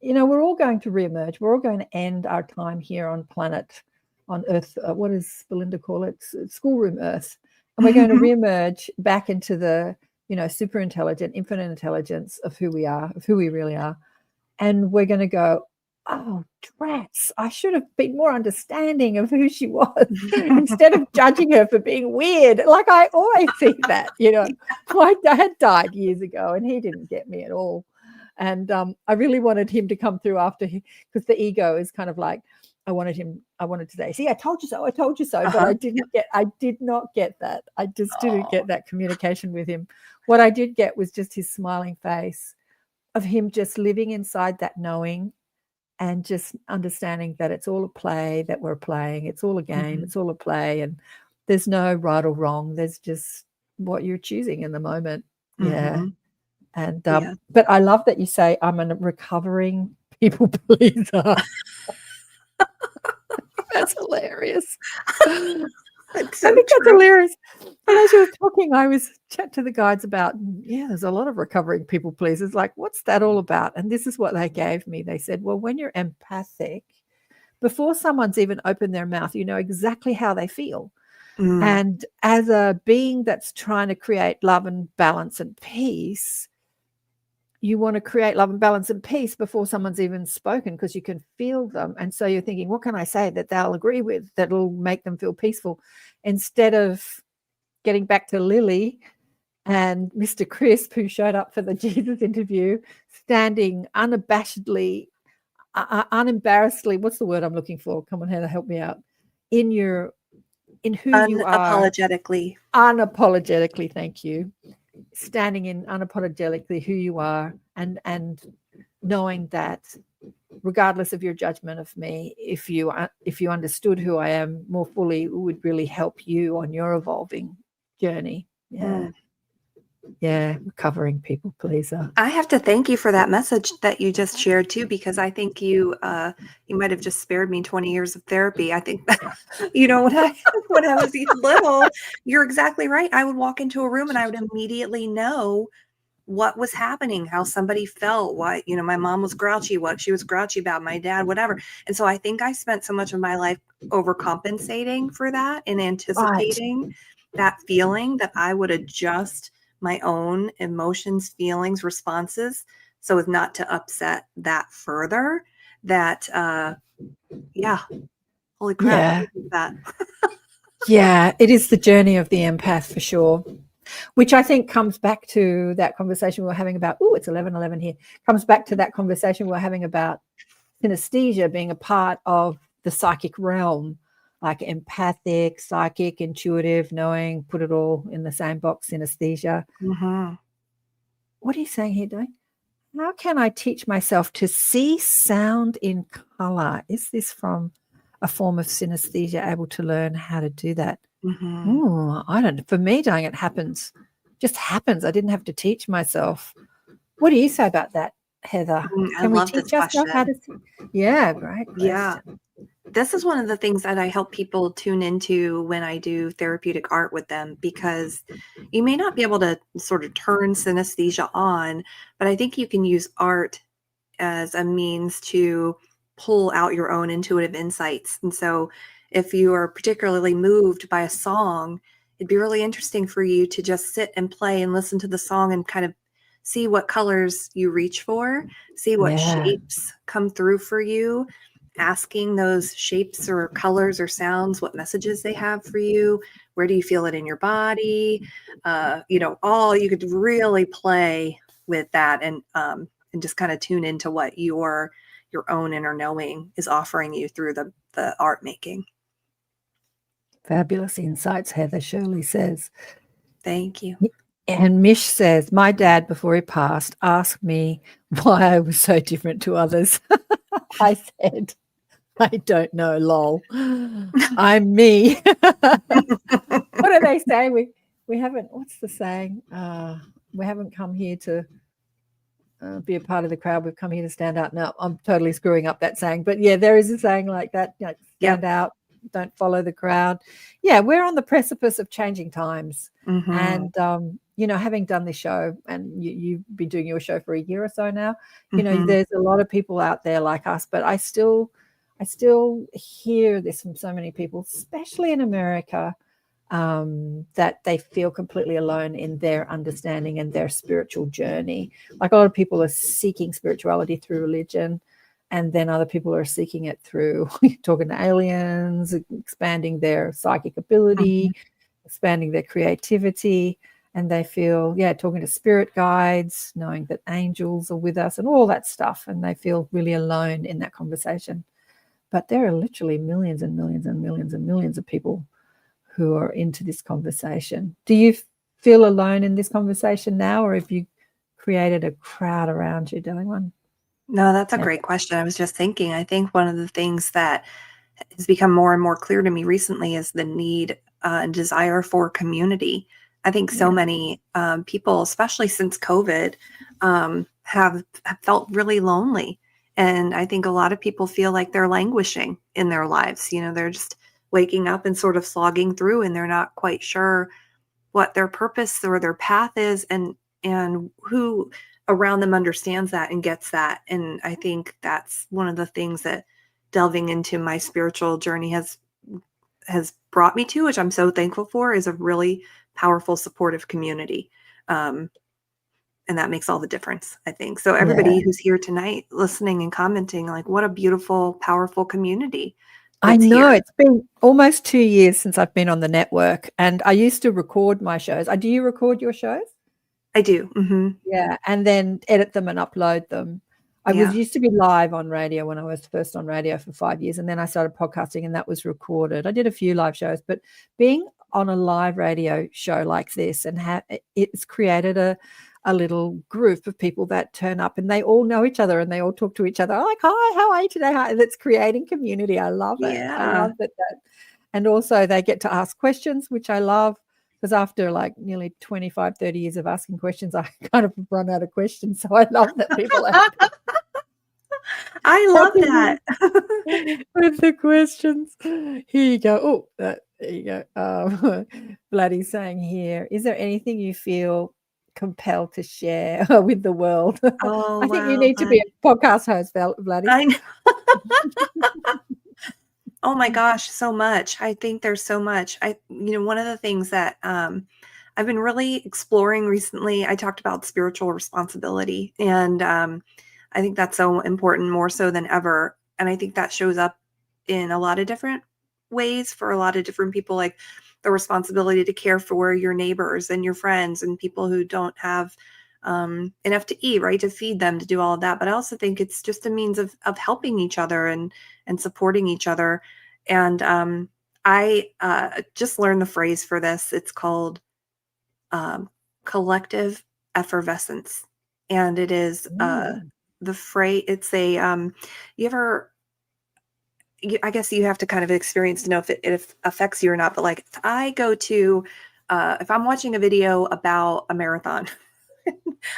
We're all going to reemerge. We're all going to end our time here on Earth. What does Belinda call it? Schoolroom Earth. And we're going to reemerge back into the, super intelligent, infinite intelligence of who we are, of who we really are. And we're going to go, oh, drats, I should have been more understanding of who she was instead of judging her for being weird. Like I always see that, My dad died years ago and he didn't get me at all. And I really wanted him to come through after because the ego is kind of like, I wanted to say, see, I told you so, but I did not get that. I just didn't get that communication with him. What I did get was just his smiling face of him just living inside that knowing and just understanding that it's all a play that we're playing. It's all a game. It's all a play. And there's no right or wrong. There's just what you're choosing in the moment. Yeah. And but I love that you say I'm a recovering people pleaser. That's hilarious.
It's
I
so
think that's
true.
hilarious. And as you were talking, I was chatting to the guides about, there's a lot of recovering people pleasers. Like, what's that all about? And this is what they gave me. They said, well, when you're empathic, before someone's even opened their mouth, you know exactly how they feel.
Mm.
And as a being that's trying to create love and balance and peace, you want to create love and balance and peace before someone's even spoken, because you can feel them. And so you're thinking, what can I say that they'll agree with, that'll make them feel peaceful? Instead of getting back to Lily and Mr. Crisp, who showed up for the Jesus interview, standing unabashedly, unembarrassedly, what's the word I'm looking for? Come on, Heather, help me out. In who you are. Unapologetically, thank you. Standing in unapologetically who you are, and knowing that regardless of your judgment of me, if you understood who I am more fully, it would really help you on your evolving journey. Recovering people pleaser.
I have to thank you for that message that you just shared too, because I think you might have just spared me 20 years of therapy. I think that, when I was little, you're exactly right. I would walk into a room and I would immediately know what was happening, how somebody felt, why, my mom was grouchy, what she was grouchy about, my dad, whatever. And so I think I spent so much of my life overcompensating for that and anticipating that feeling, that I would adjust my own emotions, feelings, responses, so as not to upset that further. That, holy crap. That.
It is the journey of the empath for sure, which I think comes back to that conversation we were having about, it's 11:11 here, comes back to that conversation we were having about synesthesia being a part of the psychic realm, like empathic, psychic, intuitive, knowing, put it all in the same box, synesthesia.
Mm-hmm.
What are you saying here, Dave? How can I teach myself to see sound in color? Is this from a form of synesthesia, able to learn how to do that?
Mm-hmm.
I don't know. For me, doing it just happens. I didn't have to teach myself. What do you say about that, Heather? Can we teach ourselves how to see? Yeah, great question.
Yeah. This is one of the things that I help people tune into when I do therapeutic art with them, because you may not be able to sort of turn synesthesia on, but I think you can use art as a means to pull out your own intuitive insights. And so if you are particularly moved by a song, it'd be really interesting for you to just sit and play and listen to the song and kind of see what colors you reach for, see what shapes come through for you, asking those shapes or colors or sounds what messages they have for you. Where do you feel it in your body? You could really play with that and just kind of tune into what your own inner knowing is offering you through the art making.
Fabulous insights, Heather. Shirley says.
Thank you.
And Mish says, my dad, before he passed, asked me why I was so different to others. I said, I don't know, lol. I'm me. What do they say? We haven't, what's the saying? We haven't come here to be a part of the crowd. We've come here to stand out. No, I'm totally screwing up that saying. But yeah, there is a saying like that. Stand out, don't follow the crowd. Yeah, we're on the precipice of changing times.
Mm-hmm.
And, having done this show, and you've been doing your show for a year or so now, there's a lot of people out there like us, but I still hear this from so many people, especially in America, that they feel completely alone in their understanding and their spiritual journey. Like a lot of people are seeking spirituality through religion, and then other people are seeking it through talking to aliens, expanding their psychic ability, expanding their creativity. And they feel, talking to spirit guides, knowing that angels are with us and all that stuff. And they feel really alone in that conversation. But there are literally millions and millions and millions and millions of people who are into this conversation. Do you feel alone in this conversation now, or have you created a crowd around you doing one?
No, that's a great question. I was just thinking, I think one of the things that has become more and more clear to me recently is the need and desire for community. I think so many people, especially since COVID, have felt really lonely. And I think a lot of people feel like they're languishing in their lives. You know, they're just waking up and sort of slogging through, and they're not quite sure what their purpose or their path is, and who around them understands that and gets that. And I think that's one of the things that delving into my spiritual journey has brought me to, which I'm so thankful for, is a really powerful, supportive community. And that makes all the difference, I think. So everybody who's here tonight listening and commenting, like, what a beautiful, powerful community.
I
that's
know
here.
it's been almost 2 years since I've been on the network, and I used to record my shows. Do you record your shows?
I do. Mm-hmm.
Yeah, and then edit them and upload them. I
Yeah.
used to be live on radio when I was first on radio for 5 years, and then I started podcasting, and that was recorded. I did a few live shows, but being on a live radio show like this, and it's created a little group of people that turn up, and they all know each other, and they all talk to each other. Like, hi, how are you today? Hi. That's creating community. I love it.
Yeah.
I love that. And also they get to ask questions, which I love, because after like nearly 25, 30 years of asking questions, I kind of run out of questions. So I love that people are
I love that.
with the questions. Here you go. Oh, there you go. Vladdy's saying here, is there anything you feel compelled to share with the world?
Oh,
I think you
wow,
need to be a podcast host, Vladdy.
I know. Oh my gosh, so much. I think there's so much. One of the things that I've been really exploring recently, I talked about spiritual responsibility, and I think that's so important, more so than ever. And I think that shows up in a lot of different ways for a lot of different people, like the responsibility to care for your neighbors and your friends and people who don't have enough to eat, right? To feed them, to do all of that. But I also think it's just a means of helping each other and supporting each other. And I just learned the phrase for this. It's called collective effervescence. And it is the phrase, it's a, I guess you have to kind of experience to know if it affects you or not. But like, if I go to, if I'm watching a video about a marathon,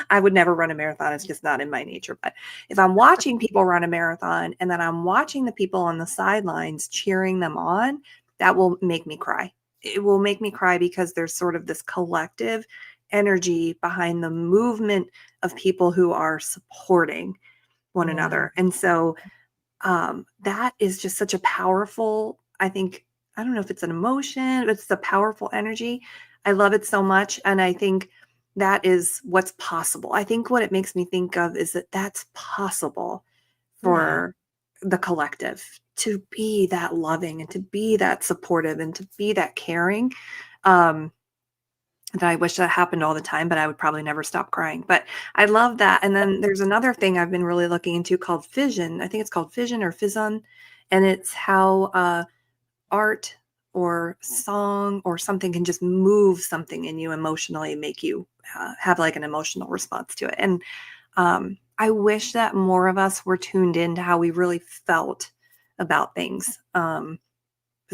I would never run a marathon. It's just not in my nature. But if I'm watching people run a marathon and then I'm watching the people on the sidelines cheering them on, that will make me cry. It will make me cry because there's sort of this collective energy behind the movement of people who are supporting one another. And so that is just such a powerful, I don't know if it's an emotion, but it's a powerful energy. I love it so much. And I think that is what's possible. I think what it makes me think of is that that's possible for the collective to be that loving and to be that supportive and to be that caring. That I wish that happened all the time, but I would probably never stop crying. But I love that. And then there's another thing I've been really looking into called fission. I think it's called fission or fizzon. And it's how art or song or something can just move something in you emotionally, make you have like an emotional response to it. And I wish that more of us were tuned into how we really felt about things. Because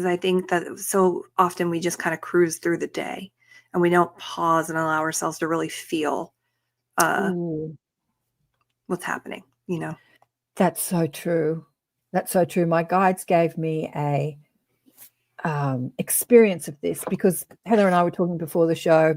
I think that so often we just kind of cruise through the day and we don't pause and allow ourselves to really feel what's happening, you know?
That's so true. That's so true. My guides gave me a experience of this because Heather and I were talking before the show,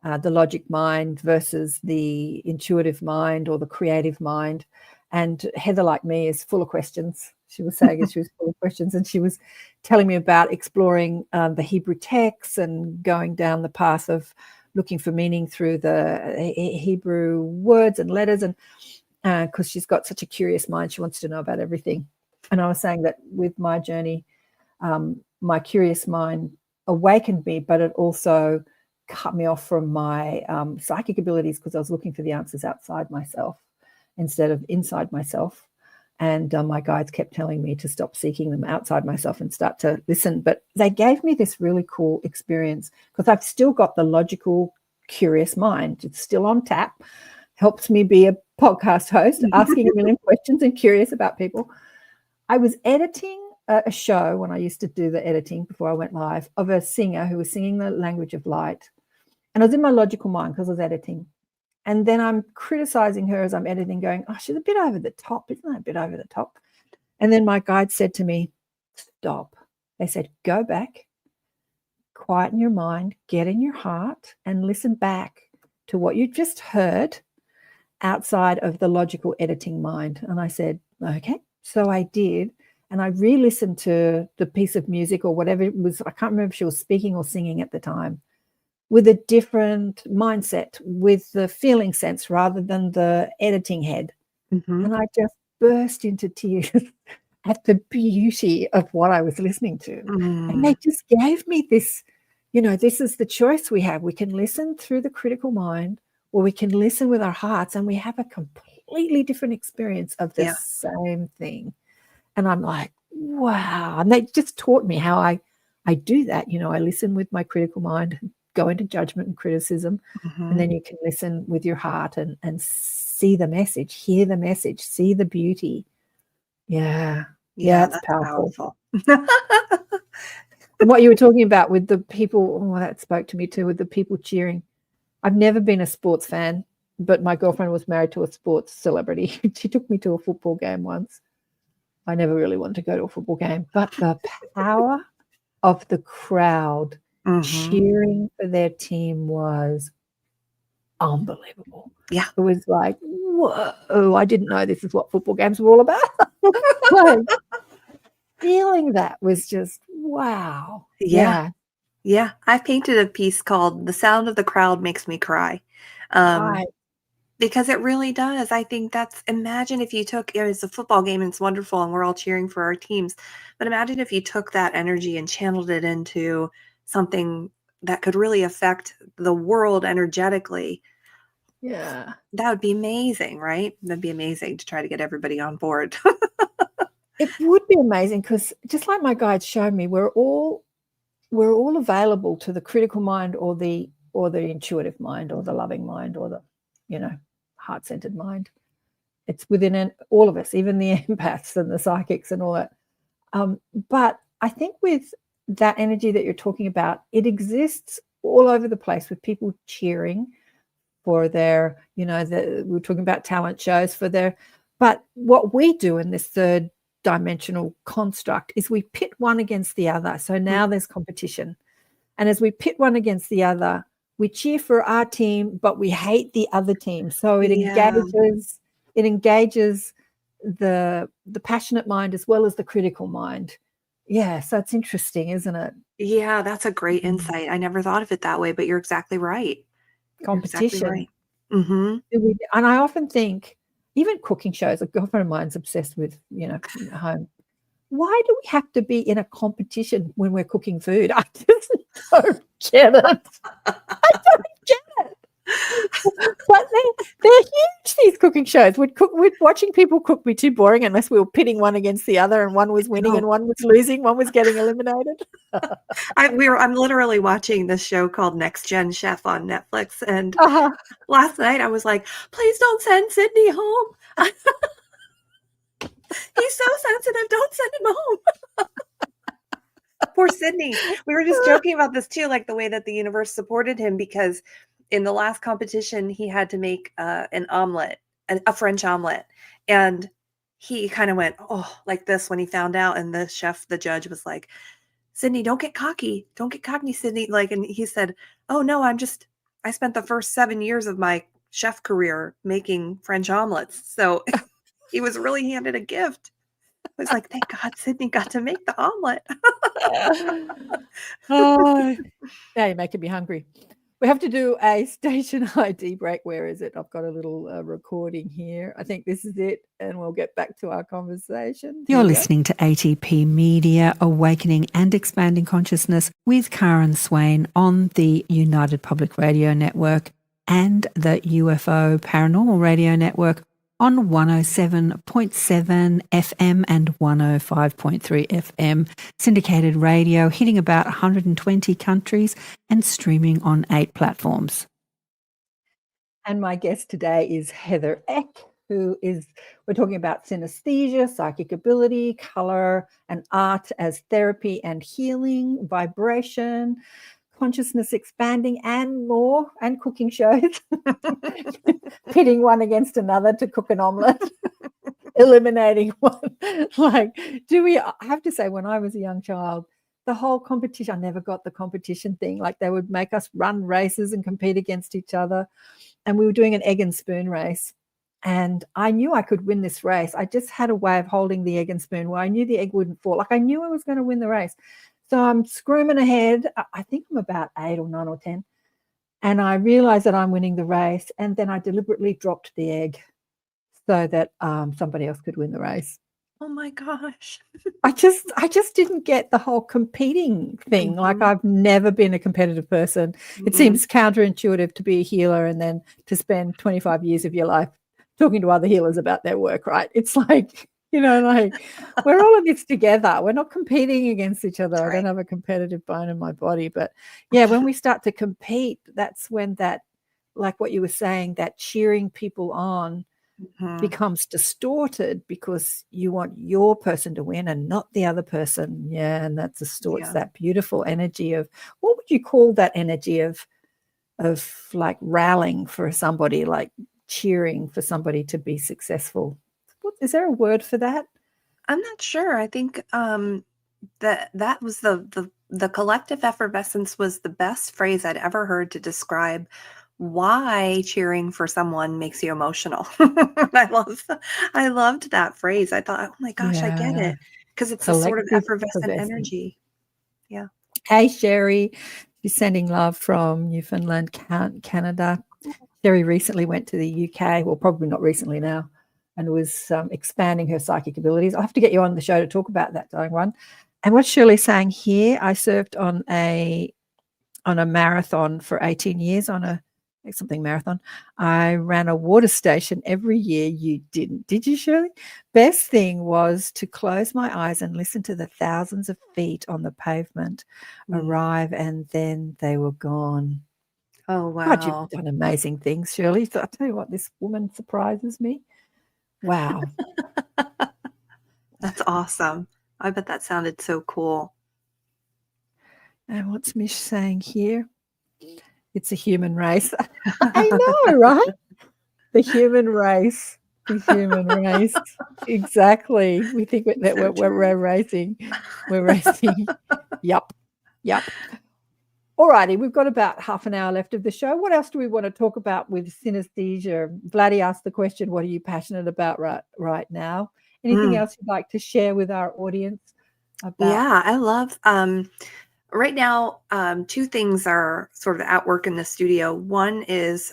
the logic mind versus the intuitive mind or the creative mind. And Heather, like me, is full of questions. She was saying she was full of questions, and she was telling me about exploring the Hebrew texts and going down the path of looking for meaning through the Hebrew words and letters, and because she's got such a curious mind, she wants to know about everything. And I was saying that with my journey, my curious mind awakened me, but it also cut me off from my psychic abilities because I was looking for the answers outside myself instead of inside myself. And my guides kept telling me to stop seeking them outside myself and start to listen. But they gave me this really cool experience because I've still got the logical, curious mind. It's still on tap, helps me be a podcast host, asking a million questions and curious about people. I was editing a show when I used to do the editing before I went live of a singer who was singing the language of light. And I was in my logical mind because I was editing. And then I'm criticizing her as I'm editing, going, oh, she's a bit over the top. Isn't that a bit over the top? And then my guide said to me, stop. They said, go back, quieten your mind, get in your heart, and listen back to what you just heard outside of the logical editing mind. And I said, okay. So I did. And I re-listened to the piece of music or whatever it was. I can't remember if she was speaking or singing at the time, with a different mindset, with the feeling sense rather than the editing head. And I just burst into tears at the beauty of what I was listening to. And they just gave me this, this is the choice we have. We can listen through the critical mind, or we can listen with our hearts, and we have a completely different experience of the same thing. And I'm like, wow. And they just taught me how I do that. I listen with my critical mind, go into judgment and criticism, and then you can listen with your heart and see the message, hear the message, see the beauty. Yeah, it's powerful. And what you were talking about with the people, that spoke to me too, with the people cheering. I've never been a sports fan, but my girlfriend was married to a sports celebrity. She took me to a football game once. I never really wanted to go to a football game, but the power of the crowd cheering for their team was unbelievable. Yeah. It was like, whoa, I didn't know this is what football games were all about. Like, feeling that was just, wow.
Yeah. I painted a piece called The Sound of the Crowd Makes Me Cry.
Right.
Because it really does. I think imagine if you took, it's a football game and it's wonderful and we're all cheering for our teams, but imagine if you took that energy and channeled it into something that could really affect the world energetically.
Yeah.
That would be amazing, right? That'd be amazing to try to get everybody on board.
It would be amazing, because just like my guide showed me, we're all available to the critical mind or the intuitive mind or the loving mind or the, heart-centered mind. It's within all of us, even the empaths and the psychics and all that. But I think with that energy that you're talking about, it exists all over the place, with people cheering for their, we're talking about talent shows but what we do in this third dimensional construct is we pit one against the other. So now there's competition. And as we pit one against the other, we cheer for our team, but we hate the other team. So it engages the passionate mind as well as the critical mind. Yeah, so it's interesting, isn't it?
Yeah, that's a great insight. I never thought of it that way, but you're exactly right.
Competition.
Exactly right.
And I often think, even cooking shows, a girlfriend of mine's obsessed with, at home. Why do we have to be in a competition when we're cooking food? I just don't get it. I don't get it. But they're huge, these cooking shows. Watching people cook be too boring unless we were pitting one against the other and one was winning and one was losing, one was getting eliminated.
I'm literally watching this show called Next Gen Chef on Netflix, and last night I was like, please don't send Sydney home. He's so sensitive. Don't send him home. Poor Sydney. We were just joking about this too, like the way that the universe supported him, because in the last competition, he had to make an omelet, a French omelet. And he kind of went, like this when he found out. And the judge was like, Sydney, don't get cocky. Don't get cocky, Sydney. And he said, oh no, I spent the first 7 years of my chef career making French omelets. So he was really handed a gift. I was like, thank God Sydney got to make the omelet.
Now you're making me hungry. We have to do a station ID break. Where is it? I've got a little recording here. I think this is it, and we'll get back to our conversation.
You're listening to ATP Media, Awakening and Expanding Consciousness with Karen Swain on the United Public Radio Network and the UFO Paranormal Radio Network on 107.7 FM and 105.3 FM, syndicated radio, hitting about 120 countries and streaming on 8 platforms.
And my guest today is Heather Eck, we're talking about synesthesia, psychic ability, colour and art as therapy and healing, vibration, consciousness expanding, and more, and cooking shows. pitting one against another to cook an omelette, eliminating one. Like, I have to say, when I was a young child, the whole competition, I never got the competition thing. Like, they would make us run races and compete against each other. And we were doing an egg and spoon race. And I knew I could win this race. I just had a way of holding the egg and spoon where I knew the egg wouldn't fall. Like, I knew I was going to win the race. So I'm screaming ahead. I think I'm about 8 or 9 or 10. And I realized that I'm winning the race. And then I deliberately dropped the egg so that somebody else could win the race.
Oh my gosh.
I just didn't get the whole competing thing. Like, I've never been a competitive person. It seems counterintuitive to be a healer and then to spend 25 years of your life talking to other healers about their work, right? It's like, like we're all in this together. We're not competing against each other.
That's
I don't have a competitive bone in my body. But yeah, when we start to compete, that's when that, like what you were saying, that cheering people on becomes distorted because you want your person to win and not the other person. Yeah, and that distorts that beautiful energy of, what would you call that energy of like rallying for somebody, like cheering for somebody to be successful? Is there a word for that?
I'm not sure. I think that was the collective effervescence was the best phrase I'd ever heard to describe why cheering for someone makes you emotional. I loved that phrase. I thought, oh my gosh, I get it. Because it's a sort of effervescent energy. Yeah.
Hey, Sherry. She's sending love from Newfoundland, Canada. Sherry recently went to the UK, well, probably not recently now, and was expanding her psychic abilities. I'll have to get you on the show to talk about that, darling one. And what Shirley's saying here, I served on a marathon for 18 years, on a something marathon. I ran a water station every year. You didn't, did you, Shirley? Best thing was to close my eyes and listen to the thousands of feet on the pavement arrive, and then they were gone.
Oh, wow.
God, you've done amazing things, Shirley. So I'll tell you what, this woman surprises me. Wow.
That's awesome. I bet that sounded so cool.
And what's Mish saying here? It's a human race. I know, right? The human race. The human race. Exactly. We think that we're racing. We're racing. Yep. All righty. We've got about half an hour left of the show. What else do we want to talk about with synesthesia? Vladdy asked the question, what are you passionate about right now? Anything else you'd like to share with our audience about?
Yeah, I love right now, 2 things are sort of at work in the studio. One is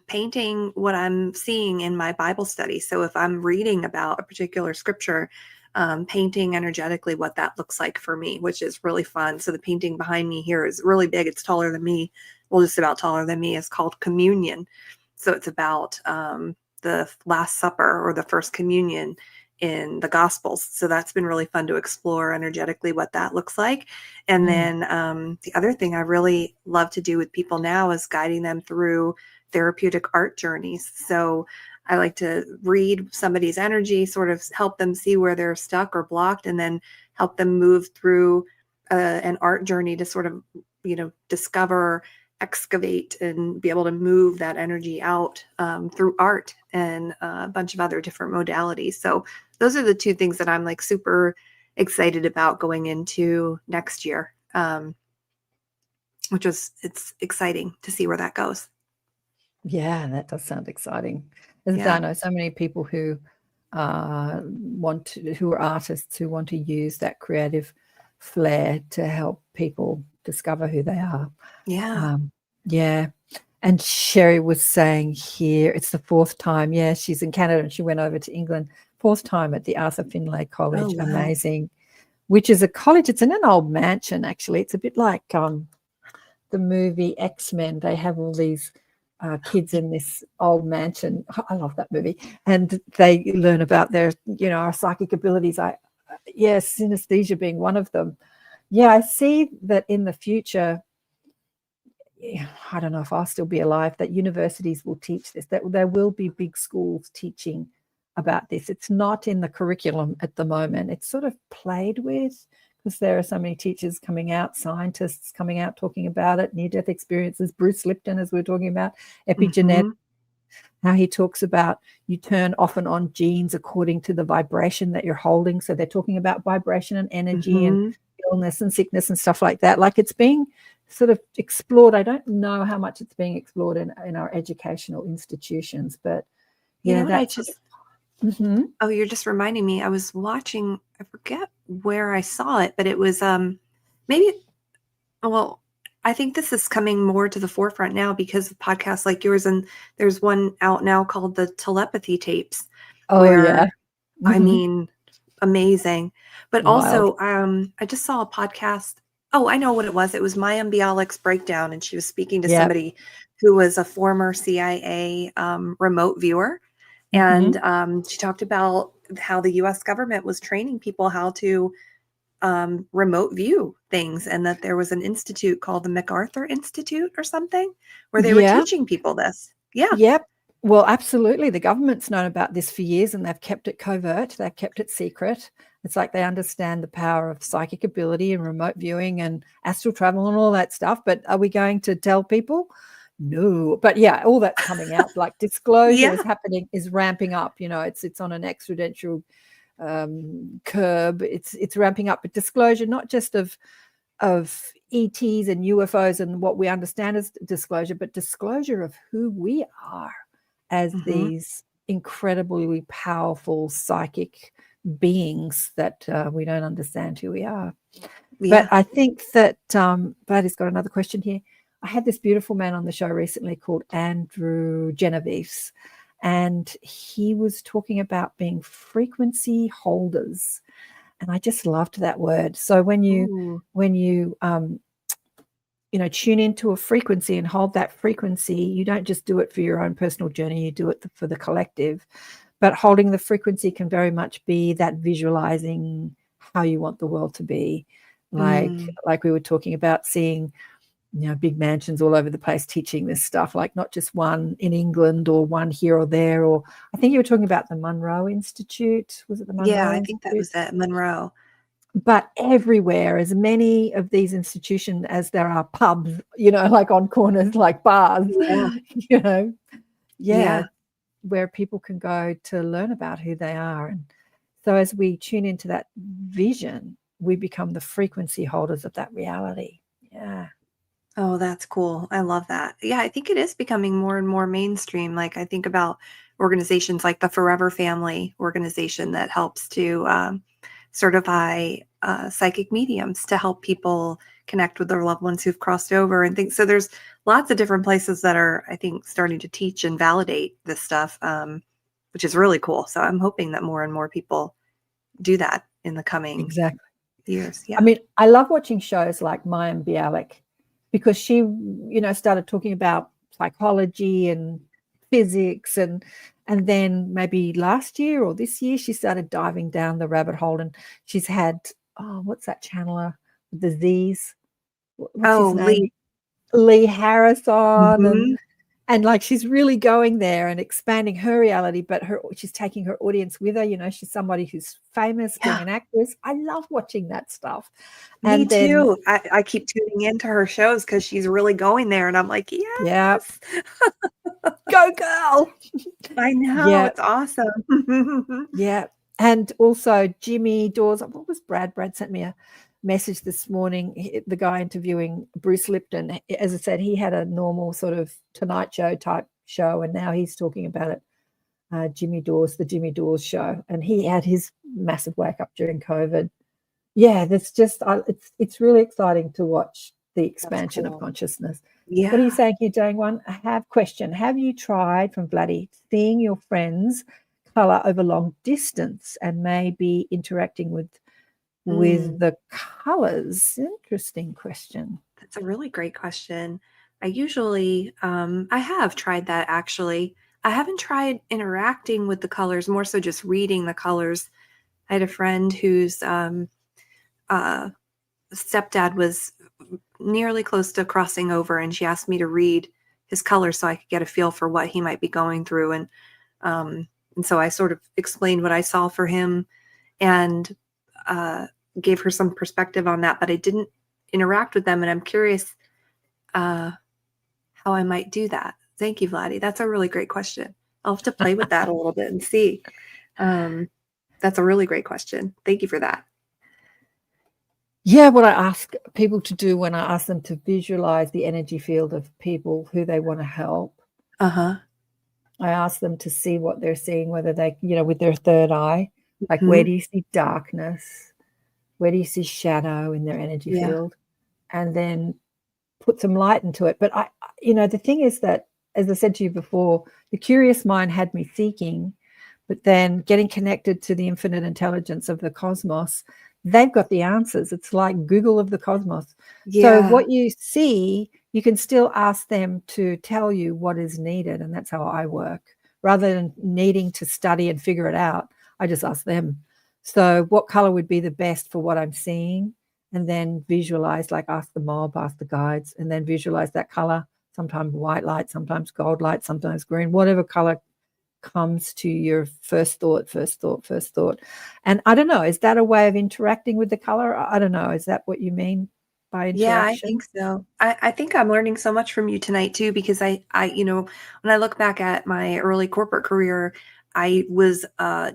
painting what I'm seeing in my Bible study. So if I'm reading about a particular scripture, painting energetically what that looks like for me, which is really fun. So the painting behind me here is really big. It's taller than me. Well, just about taller than me. It's called Communion. So it's about the Last Supper, or the First Communion in the Gospels. So that's been really fun to explore energetically what that looks like. And then the other thing I really love to do with people now is guiding them through therapeutic art journeys. So I like to read somebody's energy, sort of help them see where they're stuck or blocked, and then help them move through an art journey to sort of, discover, excavate, and be able to move that energy out through art and a bunch of other different modalities. So those are the 2 things that I'm like super excited about going into next year, it's exciting to see where that goes.
Yeah, that does sound exciting. I know so many people who who are artists, who want to use that creative flair to help people discover who they are.
Yeah.
And Sherry was saying here, it's the 4th time. Yeah, she's in Canada and she went over to England. 4th time at the Arthur Findlay College.
Oh, wow.
Amazing. Which is a college. It's in an old mansion, actually. It's a bit like the movie X-Men. They have all these kids in this old mansion. I love that movie. And they learn about their, our psychic abilities. Synesthesia being one of them. Yeah, I see that in the future, I don't know if I'll still be alive, that universities will teach this, that there will be big schools teaching about this. It's not in the curriculum at the moment. It's sort of played with because there are so many teachers coming out, scientists coming out talking about it, near-death experiences, Bruce Lipton, as we were talking about, epigenetics. how he talks about you turn off and on genes according to the vibration that you're holding. So they're talking about vibration and energy and illness and sickness and stuff like that. Like it's being sort of explored. I don't know how much it's being explored in our educational institutions, but
You know what I
that's
just
Mhm.
Oh, you're just reminding me. I was watching, I forget where I saw it, but it was maybe well, I think this is coming more to the forefront now because of podcasts like yours, and there's one out now called the telepathy tapes
Oh yeah.
where I
Mhm.
mean, amazing. But
Wild.
also, I just saw a podcast. Oh, I know what it was. It was Maya Bialik's breakdown, and she was speaking to
Yep.
somebody who was a former CIA remote viewer.
Mhm.
And she talked about how the US government was training people how to remote view things, and that there was an institute called the MacArthur Institute or something where they were
Yeah.
teaching people this. Yeah.
Yep. Well, absolutely. The government's known about this for years and they've kept it covert. They've kept it secret. It's like they understand the power of psychic ability and remote viewing and astral travel and all that stuff. But are we going to tell people? No. But yeah, all that's coming out. Like disclosure is
Yeah.
happening, is ramping up. It's on an exponential curb. It's ramping up. But disclosure, not just of ETs and UFOs and what we understand as disclosure, but disclosure of who we are as these incredibly powerful psychic beings that we don't understand who we are. But
Yeah.
I think that Buddy's got another question here. I had this beautiful man on the show recently called Andrew Genovese, and he was talking about being frequency holders. And I just loved that word. So when you tune into a frequency and hold that frequency, you don't just do it for your own personal journey, you do it for the collective. But holding the frequency can very much be that visualizing how you want the world to be. Like we were talking about seeing, big mansions all over the place teaching this stuff, like not just one in England or one here or there. Or I think you were talking about the Monroe Institute. Was it the
Yeah,
Monroe
I think that
Institute?
was at Monroe.
But everywhere, as many of these institutions as there are pubs, like on corners, like bars,
Yeah.
yeah,
Yeah.
where people can go to learn about who they are. And so as we tune into that vision, we become the frequency holders of that reality. Yeah.
Oh, that's cool. I love that. Yeah, I think it is becoming more and more mainstream. Like I think about organizations like the Forever Family organization that helps to certify psychic mediums to help people connect with their loved ones who've crossed over and things. So there's lots of different places that are, I think, starting to teach and validate this stuff, which is really cool. So I'm hoping that more and more people do that in the coming
Exactly.
years. Yeah.
I mean, I love watching shows like Maya Bialik because she, started talking about psychology and physics and then maybe last year or this year she started diving down the rabbit hole, and she's had what's that channeler with the Z's? What's his
Oh,
name? Lee Harris on,
Mhm.
and like she's really going there and expanding her reality, but she's taking her audience with her. She's somebody who's famous, being
Yeah,
an actress. I love watching that stuff.
me
And then,
too. I keep tuning into her shows because she's really going there, and I'm like,
yeah,
yes,
go girl.
I know,
Yeah,
it's awesome.
yeah. And also Jimmy Dawes. What was Brad? Brad sent me a message this morning. The guy interviewing Bruce Lipton. As I said, he had a normal sort of Tonight Show type show, and now he's talking about it. Jimmy Dawes, the Jimmy Dawes show, and he had his massive wake up during COVID. Yeah, that's just it's really exciting to watch the
That's
expansion of
cool.
consciousness. What are you
Yeah.
saying here, Jane? One, I have question. Have you tried, from Vladdy, seeing your friends color over long distance and maybe interacting with
Mm,
the colors? Interesting question.
that's a really great question. I usually, I have tried that actually. I haven't tried interacting with the colors, more so just reading the colors. I had a friend whose uh, stepdad was nearly close to crossing over, and she asked me to read his colors so I could get a feel for what he might be going through. And so I sort of explained what I saw for him and uh, gave her some perspective on that, but I didn't interact with them. And I'm curious how I might do that. Thank you, Vladdy. That's a really great question. I'll have to play with that a little bit and see. That's a really great question. Thank you for that.
Yeah, what I ask people to do when I ask them to visualize the energy field of people who they want to help,
Uh-huh.
I ask them to see what they're seeing, whether they, with their third eye, like where
Mhm.
do you see darkness? Where do you see shadow in their energy
Yeah.
field? And then put some light into it. But the thing is that, as I said to you before, the curious mind had me seeking, but then getting connected to the infinite intelligence of the cosmos, they've got the answers. It's like Google of the cosmos. So
Yeah.
what you see, you can still ask them to tell you what is needed. And that's how I work. Rather than needing to study and figure it out, I just ask them. So what color would be the best for what I'm seeing? And then visualize, like ask the mob, ask the guides, and then visualize that color, sometimes white light, sometimes gold light, sometimes green, whatever color comes to your first thought. And I don't know, is that a way of interacting with the color? I don't know. Is that what you mean by
Yeah, I
interaction?
think so. I think I'm learning so much from you tonight too, because I, when I look back at my early corporate career, I was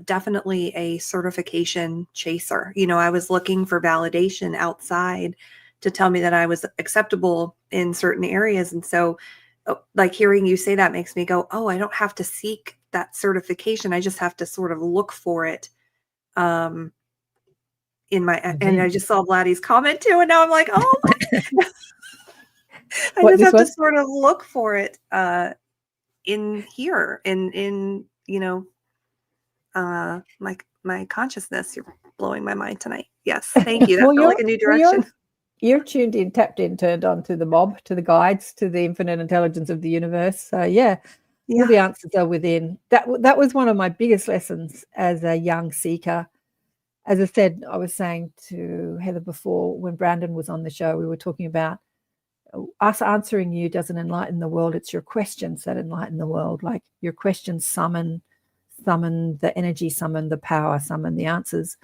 definitely a certification chaser. I was looking for validation outside to tell me that I was acceptable in certain areas. And so, like hearing you say that makes me go, oh, I don't have to seek that certification. I just have to sort of look for it. In my, and I just saw Vladdy's comment too, and now I'm like, oh my. I
What,
just
this
have to
one?
sort of look for it in here, in my consciousness. You're blowing my mind tonight. Yes, thank you. That
Well,
felt like a new direction.
you're tuned in, tapped in, turned on to the mob, to the guides, to the infinite intelligence of the universe. So yeah, all the
Yeah.
answers are within. That was one of my biggest lessons as a young seeker. As I said, I was saying to Heather before, when Brandon was on the show, we were talking about us answering you doesn't enlighten the world. It's your questions that enlighten the world. Like your questions summon the energy, summon the power, summon the answers.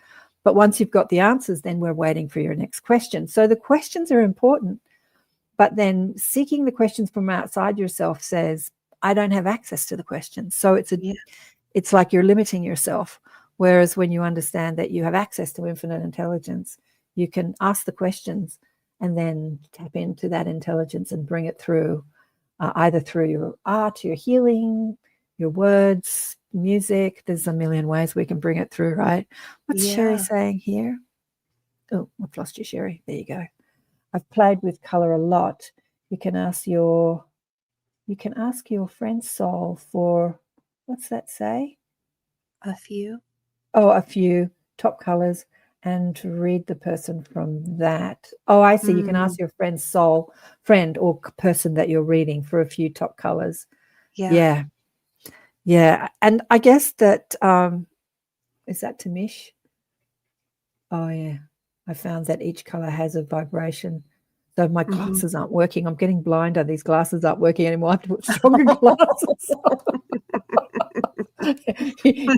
But once you've got the answers, then we're waiting for your next question. So the questions are important, but then seeking the questions from outside yourself says, I don't have access to the questions. So it's like you're limiting yourself. Whereas when you understand that you have access to infinite intelligence, you can ask the questions and then tap into that intelligence and bring it through, either through your art, your healing, your words, music. There's a million ways we can bring it through, right? What's Sherry
Yeah.
saying here? Oh, I've lost you, Sherry. There you go. I've played with color a lot. You can ask your friend's soul for, what's that say?
A few.
Oh, a few top colors, and to read the person from that. Oh, I see. You can ask your friend's soul friend or person that you're reading for a few top colors.
Yeah.
Yeah. And I guess that, is that Tamish? Oh, yeah. I found that each color has a vibration. So my glasses aren't working. I'm getting blinder. These glasses aren't working anymore. I have to put stronger glasses on.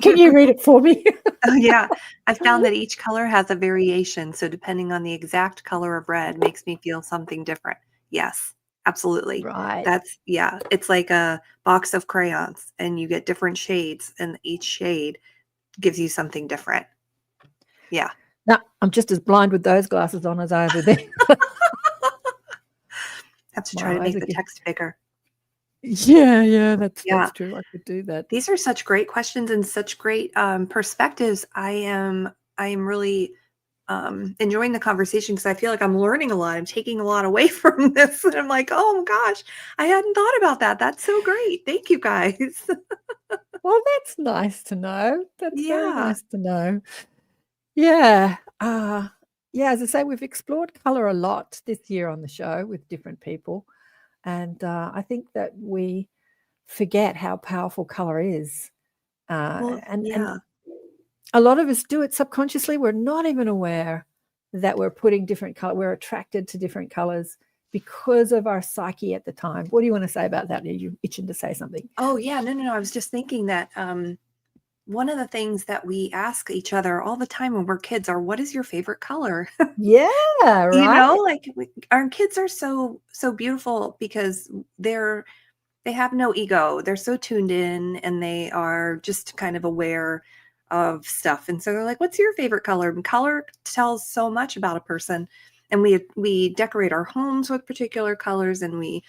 Can you read it for me?
Oh, yeah. I found that each color has a variation. So depending on the exact color of red makes me feel something different. Yes, absolutely.
Right.
It's like a box of crayons and you get different shades and each shade gives you something different. Yeah.
No, I'm just as blind with those glasses on as I am with them.
Have to
My
try to
eyes
make
are
the
getting-
text bigger.
Yeah, that's
Yeah.
true. I could do that.
These are such great questions and such great perspectives. I am really enjoying the conversation because I feel like I'm learning a lot. I'm taking a lot away from this. And I'm like, oh my gosh, I hadn't thought about that. That's so great. Thank you guys.
Well, that's nice to know. That's very
Yeah.
nice to know. Yeah. Yeah, as I say, we've explored color a lot this year on the show with different people. And I think that we forget how powerful color is.
Well,
And
yeah.
a lot of us do it subconsciously. We're not even aware that we're putting different color. We're attracted to different colors because of our psyche at the time. What do you want to say about that? Are you itching to say something?
Oh, yeah. No. I was just thinking that one of the things that we ask each other all the time when we're kids are, what is your favorite color?
Yeah, right.
Like our kids are so beautiful because they're they have no ego. They're so tuned in, and they are just kind of aware of stuff. And so they're like, what's your favorite color? And color tells so much about a person. And we decorate our homes with particular colors, and we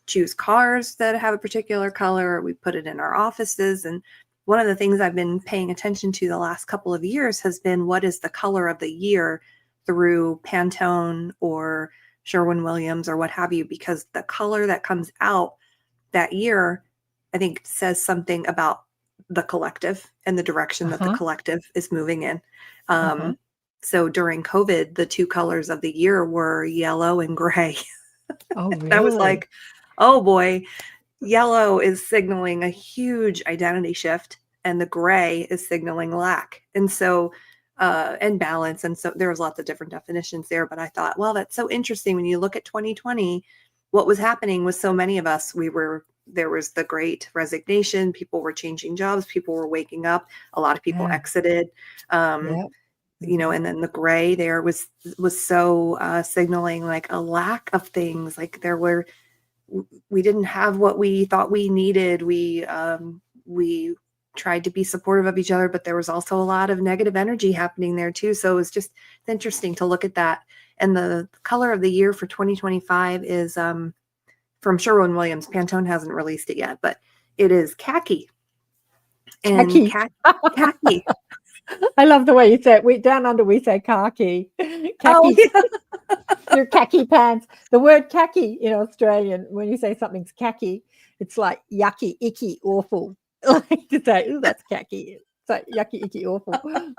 choose cars that have a particular color. We put it in our offices. And one of the things I've been paying attention to the last couple of years has been, what is the color of the year through Pantone or Sherwin-Williams or what have you, because the color that comes out that year, I think, says something about the collective and the direction that the collective is moving in. So during COVID, the 2 colors of the year were yellow and gray.
Oh, really?
I was like, oh boy, yellow is signaling a huge identity shift, and the gray is signaling lack. And so, and balance. And so there was lots of different definitions there, but I thought, well, that's so interesting. When you look at 2020, what was happening with so many of us, there was the great resignation. People were changing jobs. People were waking up. A lot of people exited. You know, and then the gray there was so signaling like a lack of things. Like we didn't have what we thought we needed. We tried to be supportive of each other, but there was also a lot of negative energy happening there too. So it was just interesting to look at that. And the color of the year for 2025 is from Sherwin-Williams. Pantone hasn't released it yet, but it is khaki. And khaki.
I love the way you say it. Down under we say khaki. Khaki.
Oh, yeah.
Your khaki pants. The word khaki in Australian, when you say something's khaki, it's like yucky, icky, awful. Like to say, oh, that's khaki. It's like yucky, icky, awful.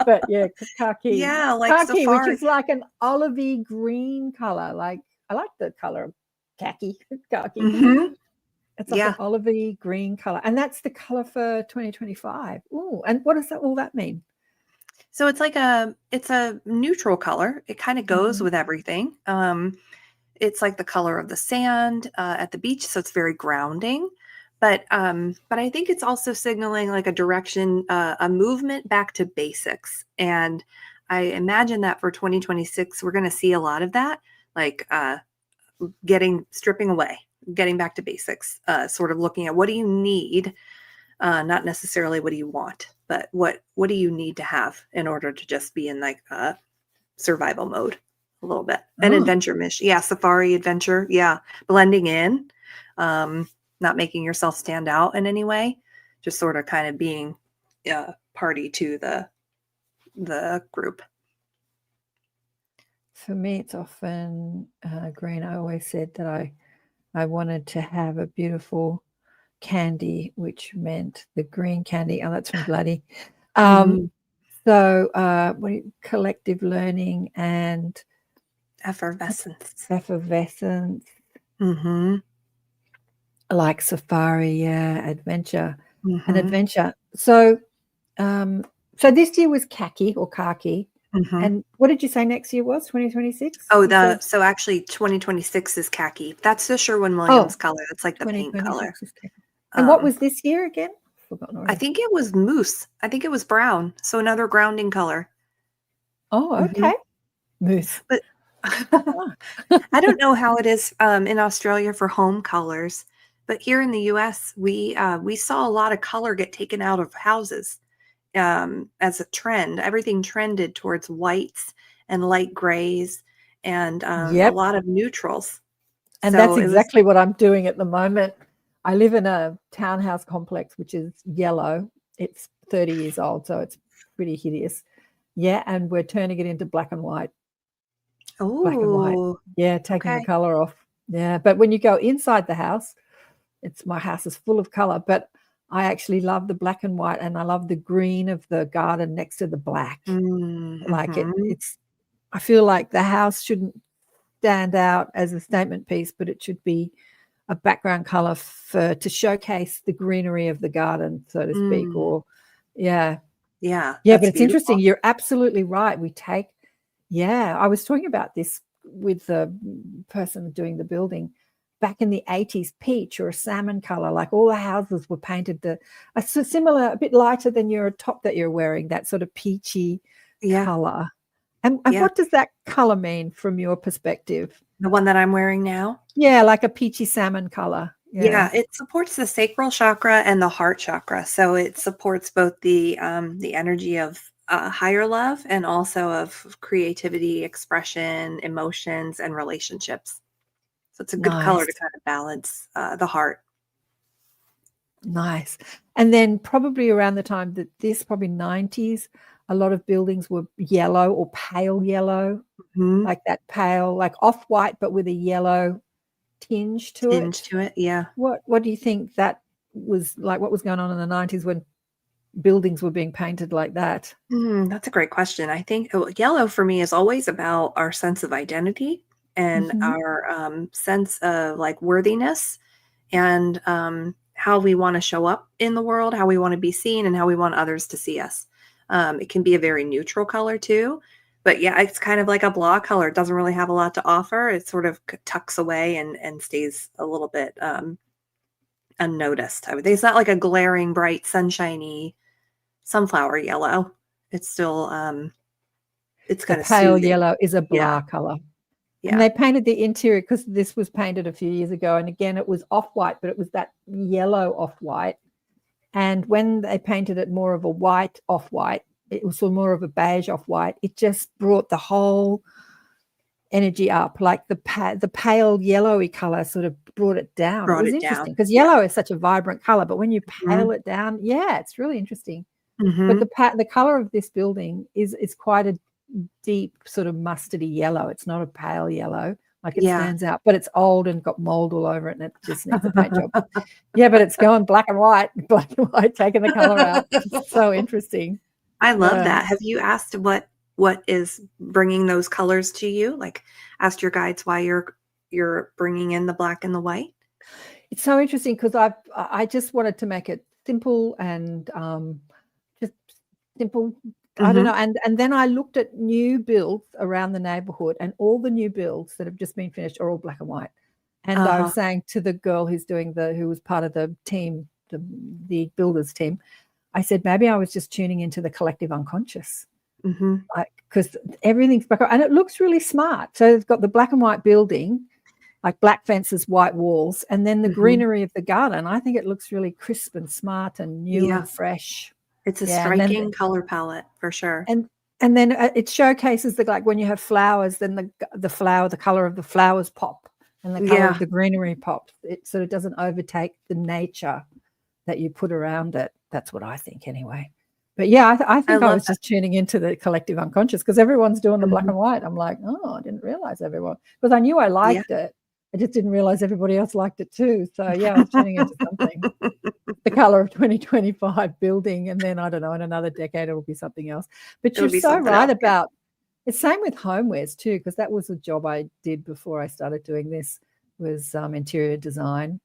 But yeah, khaki.
Yeah, like
khaki,
safari.
which is like an olivey green color. Like I like the color of khaki.
Mm-hmm.
It's like an olivey green color, and that's the color for 2025. Oh, and what does all that mean?
So it's like it's a neutral color. It kind of goes with everything. It's like the color of the sand at the beach, so it's very grounding. But I think it's also signaling like a direction, a movement back to basics. And I imagine that for 2026, we're going to see a lot of that, like stripping away, getting back to basics, sort of looking at what do you need, not necessarily what do you want, but what do you need to have in order to just be in like survival mode a little bit. An adventure mission. Yeah. Safari adventure. Yeah. Blending in, not making yourself stand out in any way, just sort of kind of being party to the group.
For me, it's often green. I always said that I wanted to have a beautiful candy, which meant the green candy. Oh, that's from Bloody. So collective learning and
effervescence.
Like safari, adventure, and adventure. So so this year was khaki. And what did you say next year was 2026?
So actually 2026 is khaki. That's the Sherwin-Williams color. That's like the paint color.
And what was this year again? Forgotten already.
I think it was moose. I think it was brown. So another grounding color.
Oh, okay. Moose.
But I don't know how it is in Australia for home colors, but here in the US, we saw a lot of color get taken out of houses as a trend. Everything trended towards whites and light grays and a lot of neutrals.
And so that's exactly what I'm doing at the moment. I live in a townhouse complex, which is yellow. It's 30 years old, so it's pretty hideous. Yeah, and we're turning it into black and white.
Oh,
black and white. Yeah, taking the color off. Yeah, but when you go inside the house, my house is full of color, but I actually love the black and white, and I love the green of the garden next to the black. Like it's. I feel like the house shouldn't stand out as a statement piece, but it should be a background color to showcase the greenery of the garden, so to speak. Or but it's beautiful. Interesting. You're absolutely right. I was talking about this with the person doing the building. Back in the 80s, peach or a salmon color, like all the houses were painted a similar, a bit lighter than your top that you're wearing, that sort of peachy color. And what does that color mean from your perspective?
The one that I'm wearing now?
Yeah, like a peachy salmon color.
Yeah, it supports the sacral chakra and the heart chakra. So it supports both the energy of higher love and also of creativity, expression, emotions, and relationships. So it's a good color
Nice.
to kind of balance the heart.
Nice. And then probably around the time that this, probably 90s, a lot of buildings were yellow or pale yellow,
Mhm.
like that pale, like off-white, but with a yellow tinge to
Tinge
it.
to it, yeah.
What do you think that was like? What was going on in the 90s when buildings were being painted like that?
That's a great question. I think yellow for me is always about our sense of identity and
Mhm.
our sense of like worthiness and how we want to show up in the world, how we want to be seen, and how we want others to see us. It can be a very neutral color too, but yeah, it's kind of like a blah color. It doesn't really have a lot to offer. It sort of tucks away and stays a little bit unnoticed. I would say it's not like a glaring, bright, sunshiny sunflower yellow. It's still it's
The
kind of
pale
soothing.
yellow is a
Yeah,
blah color. And
yeah.
they painted the interior, because this was painted a few years ago. And again, it was off-white, but it was that yellow off-white. And when they painted it more of a white off-white, it was more of a beige off-white. It just brought the whole energy up. Like the pale yellowy color sort of brought it down. It
Brought
was
it
interesting
down.
because
Yeah.
yellow is such a vibrant color, but when you
Mhm.
pale it down, yeah, it's really interesting. But
Mhm.
the color of this building is quite a deep sort of mustardy yellow. It's not a pale yellow, like it
Yeah.
stands out, but it's old and got mold all over it, and it just needs a paint job. Yeah, but it's going black and white, taking the color out. It's so interesting.
I love
Yeah.
that. Have you asked what is bringing those colors to you? Like, asked your guides why you're bringing in the black and the white?
It's so interesting because I just wanted to make it simple and just simple. I don't know.
Mhm.
And then I looked at new builds around the neighborhood, and all the new builds that have just been finished are all black and white. And I
Uh-huh.
was saying to the girl who was part of the team, the builders team, I said, maybe I was just tuning into the collective unconscious.
Mhm.
Because everything's black and it looks really smart. So it's got the black and white building, like black fences, white walls, and then the
Mhm.
greenery of the garden. I think it looks really crisp and smart and new
Yeah.
and fresh.
It's a
Yeah, and then
striking color palette for sure.
and it showcases like when you have flowers, then the color of the flowers pop, and the color of
Yeah.
the greenery pops. It sort of doesn't overtake the nature that you put around it. That's what I think, anyway. But yeah, I
I
think I
love
was
that.
just tuning into the collective unconscious because everyone's doing the black
Mhm.
and white. I'm like, oh, I didn't realize everyone, because I knew I
Yeah.
liked it. I just didn't realize everybody else liked it too. So yeah, I was tuning into something. The color of 2025 building, and then I don't know, in another decade it will be something else. But
It'll
you're
be
so
something
right
else, yeah.
about it's same with homewares too, because that was a job I did before I started doing this, was interior design.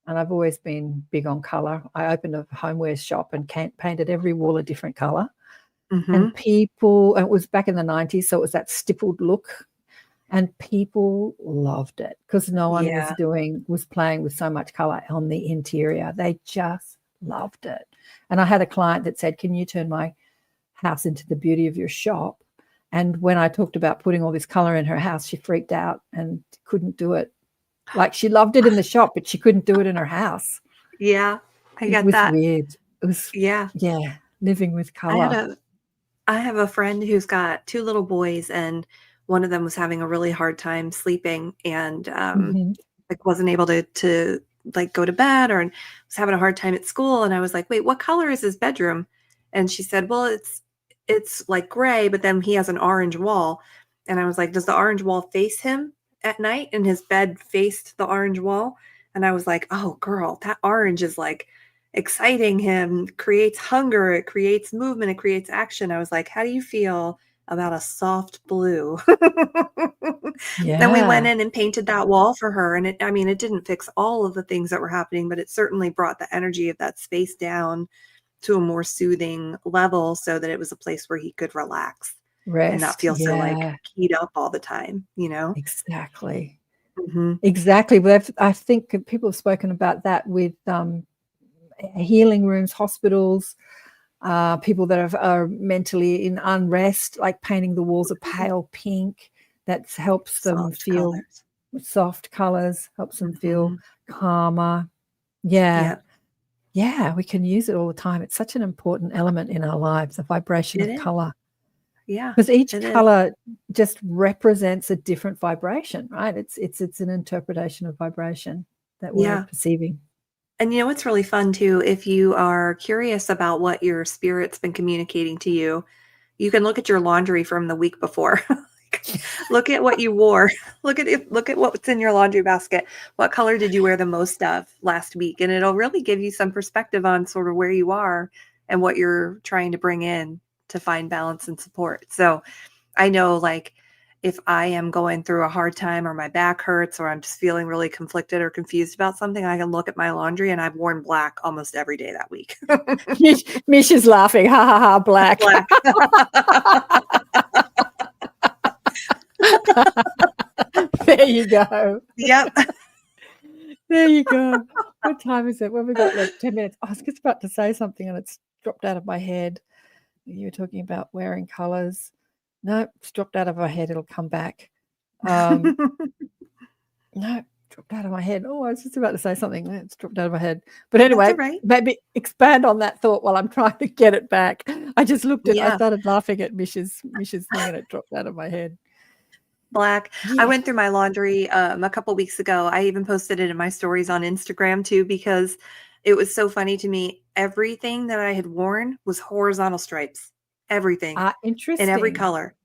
And I've always been big on color. I opened a homeware shop and painted every wall a different color. And
Mhm.
people, and it was back in the 90s, so it was that stippled look. And people loved it because no one
Yeah.
was playing with so much color on the interior. They just loved it. And I had a client that said, can you turn my house into the beauty of your shop? And when I talked about putting all this color in her house, she freaked out and couldn't do it. Like, she loved it in the shop, but she couldn't do it in her house.
Yeah. I
It
get
was
that.
weird. It was,
Yeah.
yeah, living with
I had
color.
a I have a friend who's got 2 little boys, and one of them was having a really hard time sleeping and,
Mhm.
like, wasn't able to, like, go to bed or was having a hard time at school, and I was like, "Wait, what color is his bedroom?" And she said, "Well, it's, like, gray, but then he has an orange wall." And I was like, "Does the orange wall face him at night?" And his bed faced the orange wall, and I was like, "Oh, girl, that orange is, like, exciting him, creates hunger, it creates movement, it creates action." I was like, "How do you feel about a soft blue?" Then we went
Yeah.
in and painted that wall for her, and I mean, it didn't fix all of the things that were happening, but it certainly brought the energy of that space down to a more soothing level so that it was a place where he could relax and not
Rest.
feel so, like,
Yeah,
keyed up all the time, you know?
exactly.
Mhm.
Exactly. Well, I think people have spoken about that with healing rooms, hospitals, people that are mentally in unrest, like painting the walls a
Mhm.
pale pink. That helps them
Soft
feel
colors.
soft colors, helps them feel
Mhm.
calmer. Yeah.
Yeah,
Yeah, we can use it all the time. It's such an important element in our lives, the vibration
it
of
is.
color.
Yeah,
Because each
it is.
color just represents a different vibration, right? It's an interpretation of vibration that we're
Yeah.
perceiving.
And you know what's really fun too? If you are curious about what your spirit's been communicating to you, you can look at your laundry from the week before. Look at what you wore. Look at it. Look at what's in your laundry basket. What color did you wear the most of last week? And it'll really give you some perspective on sort of where you are and what you're trying to bring in to find balance and support. So I know, like, if I am going through a hard time or my back hurts or I'm just feeling really conflicted or confused about something, I can look at my laundry, and I've worn black almost every day that week.
Mish is laughing. Ha ha ha, black.
Black.
There you go.
Yep.
There you go. What time is it? What have we got left? 10 minutes. I was just about to say something and it's dropped out of my head. You were talking about wearing colors. No, it's dropped out of my head. It'll come back. No, dropped out of my head. Oh, I was just about to say something. It's dropped out of my head. But anyway,
all right.
maybe expand on that thought while I'm trying to get it back. I just looked at, I
Yeah.
started laughing at Mish's thing and it dropped out of my head.
Black. I
Yeah.
went through my laundry a couple weeks ago. I even posted it in my stories on Instagram too, because it was so funny to me. Everything that I had worn was horizontal stripes. Everything in every
Interesting.
color.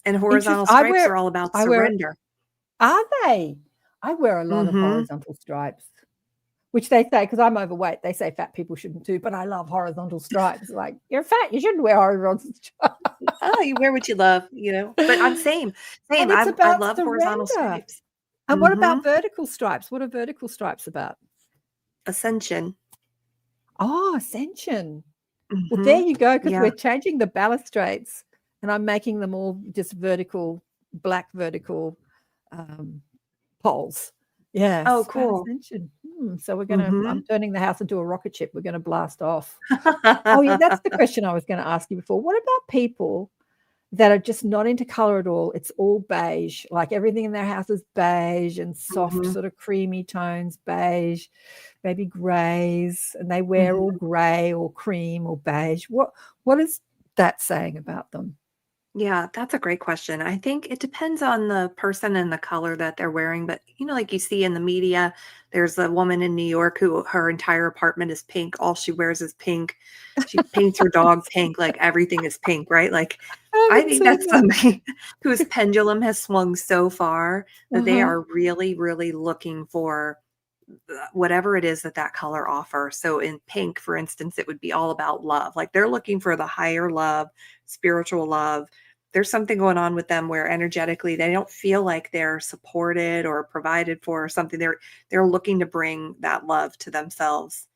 And horizontal
I
stripes
wear,
are all about
I wear,
surrender.
are they? I wear a lot of
Mhm.
horizontal stripes, which they say, because I'm overweight, they say fat people shouldn't do, but I love horizontal stripes. Like, you're fat, you shouldn't wear horizontal stripes.
Oh, you wear what you love, you know. But I'm same.
And
Same.
it's
I
about
love horizontal
surrender.
stripes.
And what about
Mhm.
vertical stripes? What are vertical stripes about?
Ascension.
Oh, ascension. Well, there
Mhm.
you go, because
Yeah.
we're changing the balustrades and I'm making them all just vertical, black vertical poles. Yeah,
Oh,
it's about
cool.
ascension. So we're going to, I'm
Mhm.
turning the house into a rocket ship. We're going to blast off. Oh, yeah, that's the question I was going to ask you before. What about people that are just not into color at all? It's all beige, like everything in their house is beige and soft,
Mhm.
sort of creamy tones, beige, maybe grays, and they wear all
Mhm.
gray or cream or beige. What is that saying about them?
Yeah, that's a great question. I think it depends on the person and the color that they're wearing. But, you know, like you see in the media, there's a woman in New York who her entire apartment is pink. All she wears is pink. She paints her dog pink, like everything is pink, right? Like,
I
I
haven't
think
seen
that's
that.
somebody whose pendulum has swung so far that they
Uh-huh.
are really, really looking for whatever it is that that color offers. So in pink, for instance, it would be all about love. Like they're looking for the higher love, spiritual love. There's something going on with them where energetically they don't feel like they're supported or provided for or something. They're looking to bring that love to themselves,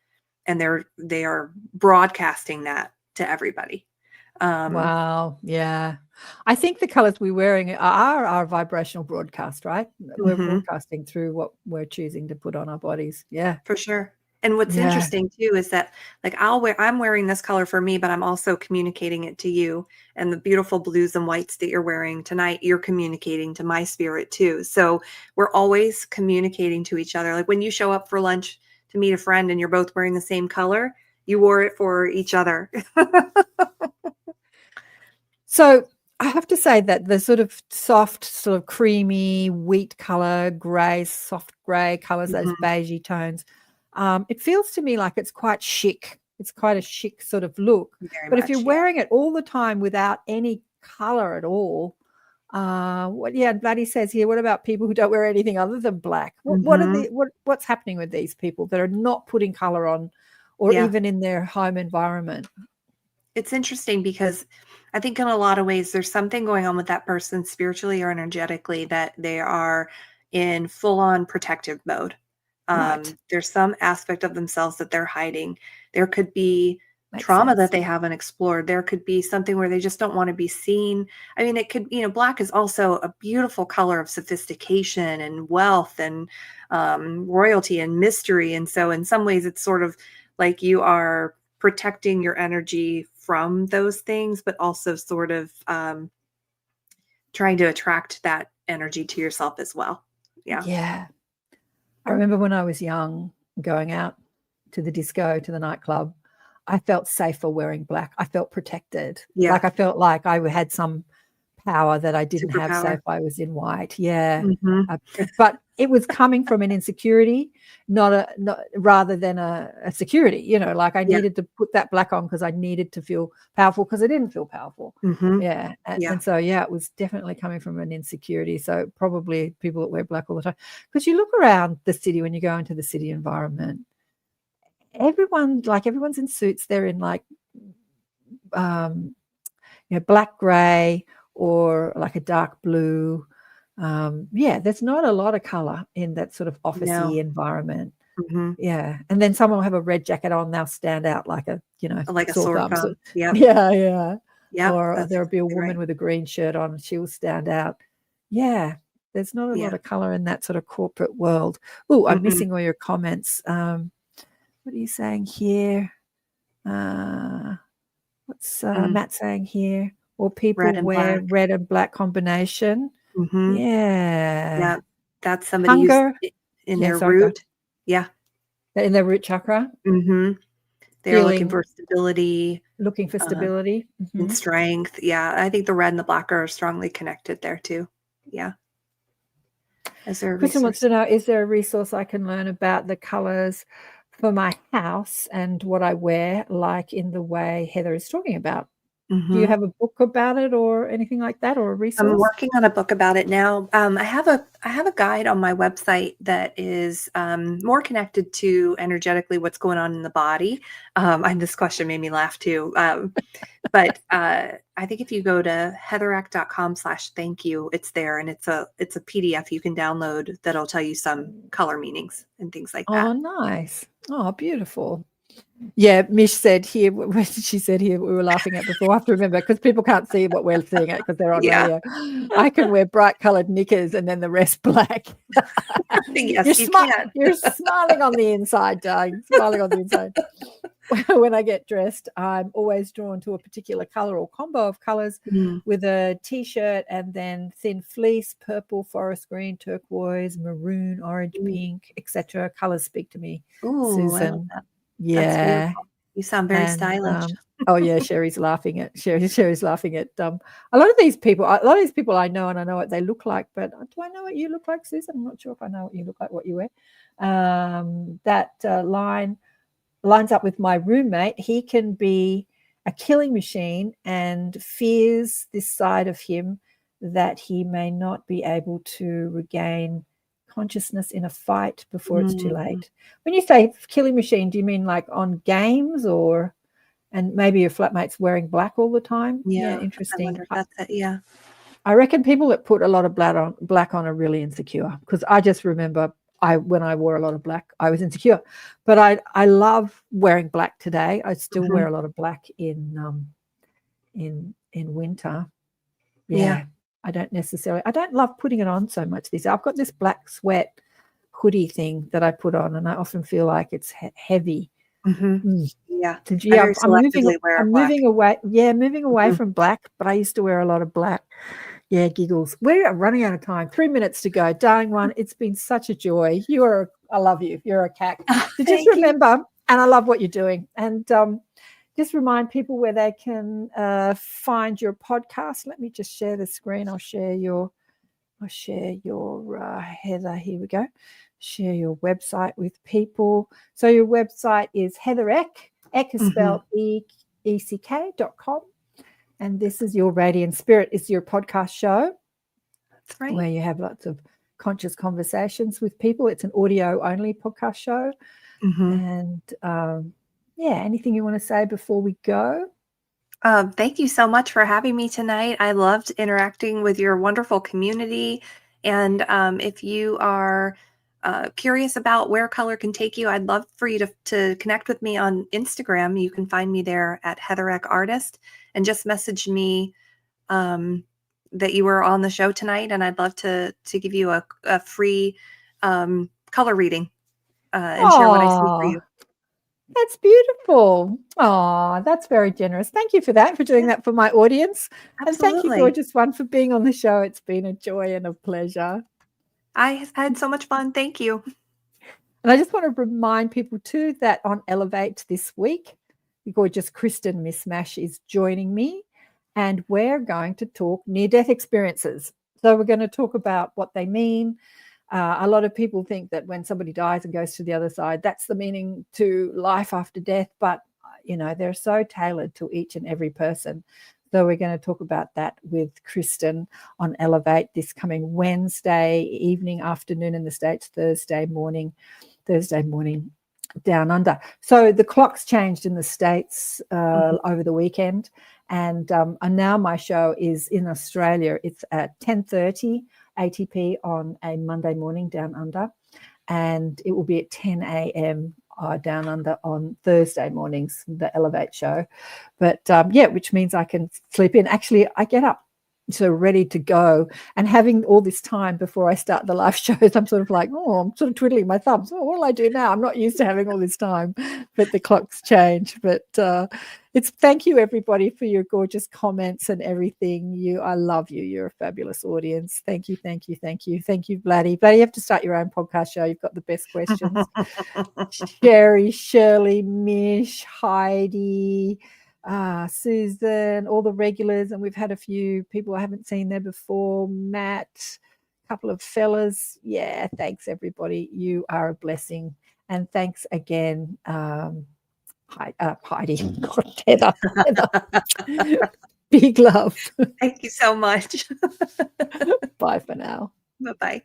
and they are broadcasting that to everybody.
Wow. Yeah. I think the colors we're wearing are our vibrational broadcast, right? We're
Mhm.
broadcasting through what we're choosing to put on our bodies. Yeah.
For sure. And what's
Yeah.
interesting too is that like I'm wearing this color for me, but I'm also communicating it to you. And the beautiful blues and whites that you're wearing tonight, you're communicating to my spirit too. So we're always communicating to each other. Like when you show up for lunch to meet a friend and you're both wearing the same color, you wore it for each other.
So I have to say that the sort of soft, sort of creamy wheat color, gray, soft gray colors, those
Mhm.
beigey tones, it feels to me like it's quite chic. It's quite a chic sort of look.
Very
But if you're
much, yeah.
wearing it all the time without any color at all, Laddie says here, what about people who don't wear anything other than black?
Mhm.
What's happening with these people that are not putting color on or
Yeah.
even in their home environment?
It's interesting because I think in a lot of ways there's something going on with that person spiritually or energetically that they are in full on protective mode.
Right.
There's some aspect of themselves that they're hiding. There could be
Makes
trauma that
sense.
they haven't explored. There could be something where they just don't want to be seen. I mean, it could, you know, black is also a beautiful color of sophistication and wealth and royalty and mystery. And so, in some ways, it's sort of like you are protecting your energy from those things, but also sort of trying to attract that energy to yourself as well. Yeah.
Yeah. I remember when I was young, going out to the disco, to the nightclub, I felt safer wearing black. I felt protected.
Yeah.
Like I felt like I had some power that I didn't have, say,
Superpower.
if I was in white. Yeah.
Mhm.
But it was coming from an insecurity, not rather than a security, you know, like I
Yeah.
needed to put that black on because I needed to feel powerful because I didn't feel powerful.
Mhm.
Yeah.
Yeah.
And so, yeah, it was definitely coming from an insecurity. So probably people that wear black all the time, because you look around the city when you go into the city environment, everyone's in suits. They're in like, black, gray, or like a dark blue. There's not a lot of color in that sort of officey
No.
environment.
Mhm.
Yeah. And then someone will have a red jacket on, they'll stand out like a,
Like a
sore
sore
thumb.
thumb. Yep.
Yeah.
Yep.
Or
That's
there'll be a
exactly
woman
right.
with a green shirt on, she will stand out. Yeah. There's not a
Yeah.
lot of color in that sort of corporate world. Oh, I'm
Mm-mm.
missing all your comments. What are you saying here? What's Matt saying here? Or people
Red and
wear
black.
red and black combination.
Mhm.
Yeah.
Yeah. That's somebody who's
Hunger.
in
Yeah,
their
sorry, go.
root. Yeah.
In their root chakra,
Mhm. They're looking
feeling,
for stability
looking for stability.
and strength. Yeah. I think the red and the black are strongly connected there too. Yeah. Is there a
Kristen wants
resource?
to know, is there a resource I can learn about the colors for my house and what I wear, like in the way Heather is talking about? Do you
Mhm.
have a book about it or anything like that, or a
I'm
resource?
working on a book about it now. I have a guide on my website that is more connected to energetically what's going on in the body. And this question made me laugh too. But I think if you go to heatherack.com/thank you, it's there, and it's a PDF you can download that'll tell you some color meanings and things like that.
Oh, nice. Oh, beautiful. Yeah, Mish said here, what did she said here, we were laughing at before. I have to remember because people can't see what we're seeing it because they're on
Yeah.
radio. I can wear bright colored knickers and then the rest black.
Yes, you can.
You're smiling on the inside, darling. Smiling on the inside. When I get dressed, I'm always drawn to a particular color or combo of colors
Mm.
with a t-shirt and then thin fleece, purple, forest green, turquoise, maroon, orange,
Ooh.
pink, etc. Colors speak to me,
Ooh, I love
Susan.
that. That's
Yeah.
beautiful. You sound very
And
stylish.
oh yeah, Sherry's laughing at Sherry's laughing at a lot of these people. I know, and I know what they look like. But do I know what you look like, Susan? I'm not sure if I know what you look like, what you wear. That line lines up with my roommate. He can be a killing machine and fears this side of him that he may not be able to regain consciousness in a fight before it's too late. When you say killing machine, do you mean like on games and maybe your flatmate's wearing black all the time?
Yeah, I
Interesting.
wonder if that's it. Yeah.
I reckon people that put a lot of black on are really insecure, because I just remember when I wore a lot of black, I was insecure. But I love wearing black today. I still wear a lot of black in winter.
Yeah.
I don't love putting it on so much these days. I've got this black sweat hoodie thing that I put on, and I often feel like it's heavy.
Yeah.
I'm moving away. Yeah, moving away
Mhm.
from black, but I used to wear a lot of black. Yeah, giggles. We're running out of time. 3 minutes to go. Darling one, it's been such a joy. I love you. You're a cat. So just remember, and I love what you're doing. And just remind people where they can find your podcast. Let me just share the screen. I'll share your Heather. Here we go. Share your website with people. So your website is Heather Eck. Eck is spelled ECK.com. And this is your Radiant Spirit. Is your podcast show.
That's right.
Where you have lots of conscious conversations with people. It's an audio only podcast show. And anything you want to say before we go?
Thank you so much for having me tonight. I loved interacting with your wonderful community. And if you are curious about where color can take you, I'd love for you to connect with me on Instagram. You can find me there at Heather Eck Artist, and just message me that you were on the show tonight, and I'd love to give you a free color reading and share what I see for you.
That's beautiful. Oh, that's very generous. Thank you for that, for doing that for my audience.
Absolutely.
And thank you, gorgeous one, for being on the show. It's been a joy and a pleasure.
I had so much fun. Thank you.
And I just want to remind people too that on Elevate this week, the gorgeous Kristen Mishmash is joining me, and we're going to talk near-death experiences. So we're going to talk about what they mean. A lot of people think that when somebody dies and goes to the other side, that's the meaning to life after death. But, you know, they're so tailored to each and every person. So we're going to talk about that with Kristen on Elevate this coming Wednesday evening, afternoon in the States, Thursday morning down under. So the clock's changed in the States over the weekend, and now my show is in Australia. It's at 10:30 ATP on a Monday morning down under, and it will be at 10 a.m. Down under on Thursday mornings, the Elevate show. But which means I can sleep in. Actually, I get up so ready to go, and having all this time before I start the live shows, I'm sort of like, I'm sort of twiddling my thumbs. Oh, what will I do now? I'm not used to having all this time, but the clock's changed. But it's thank you everybody for your gorgeous comments and everything. I love you. You're a fabulous audience. Thank you, thank you, thank you, thank you, Vladdy. Vladdy, you have to start your own podcast show. You've got the best questions. Sherry, Shirley, Mish, Heidi, Susan, all the regulars, and we've had a few people I haven't seen there before. Matt, a couple of fellas. Yeah, thanks everybody. You are a blessing, and thanks again, Heidi. God, Heather. Big love.
Thank you so much.
Bye for now.
Bye-bye.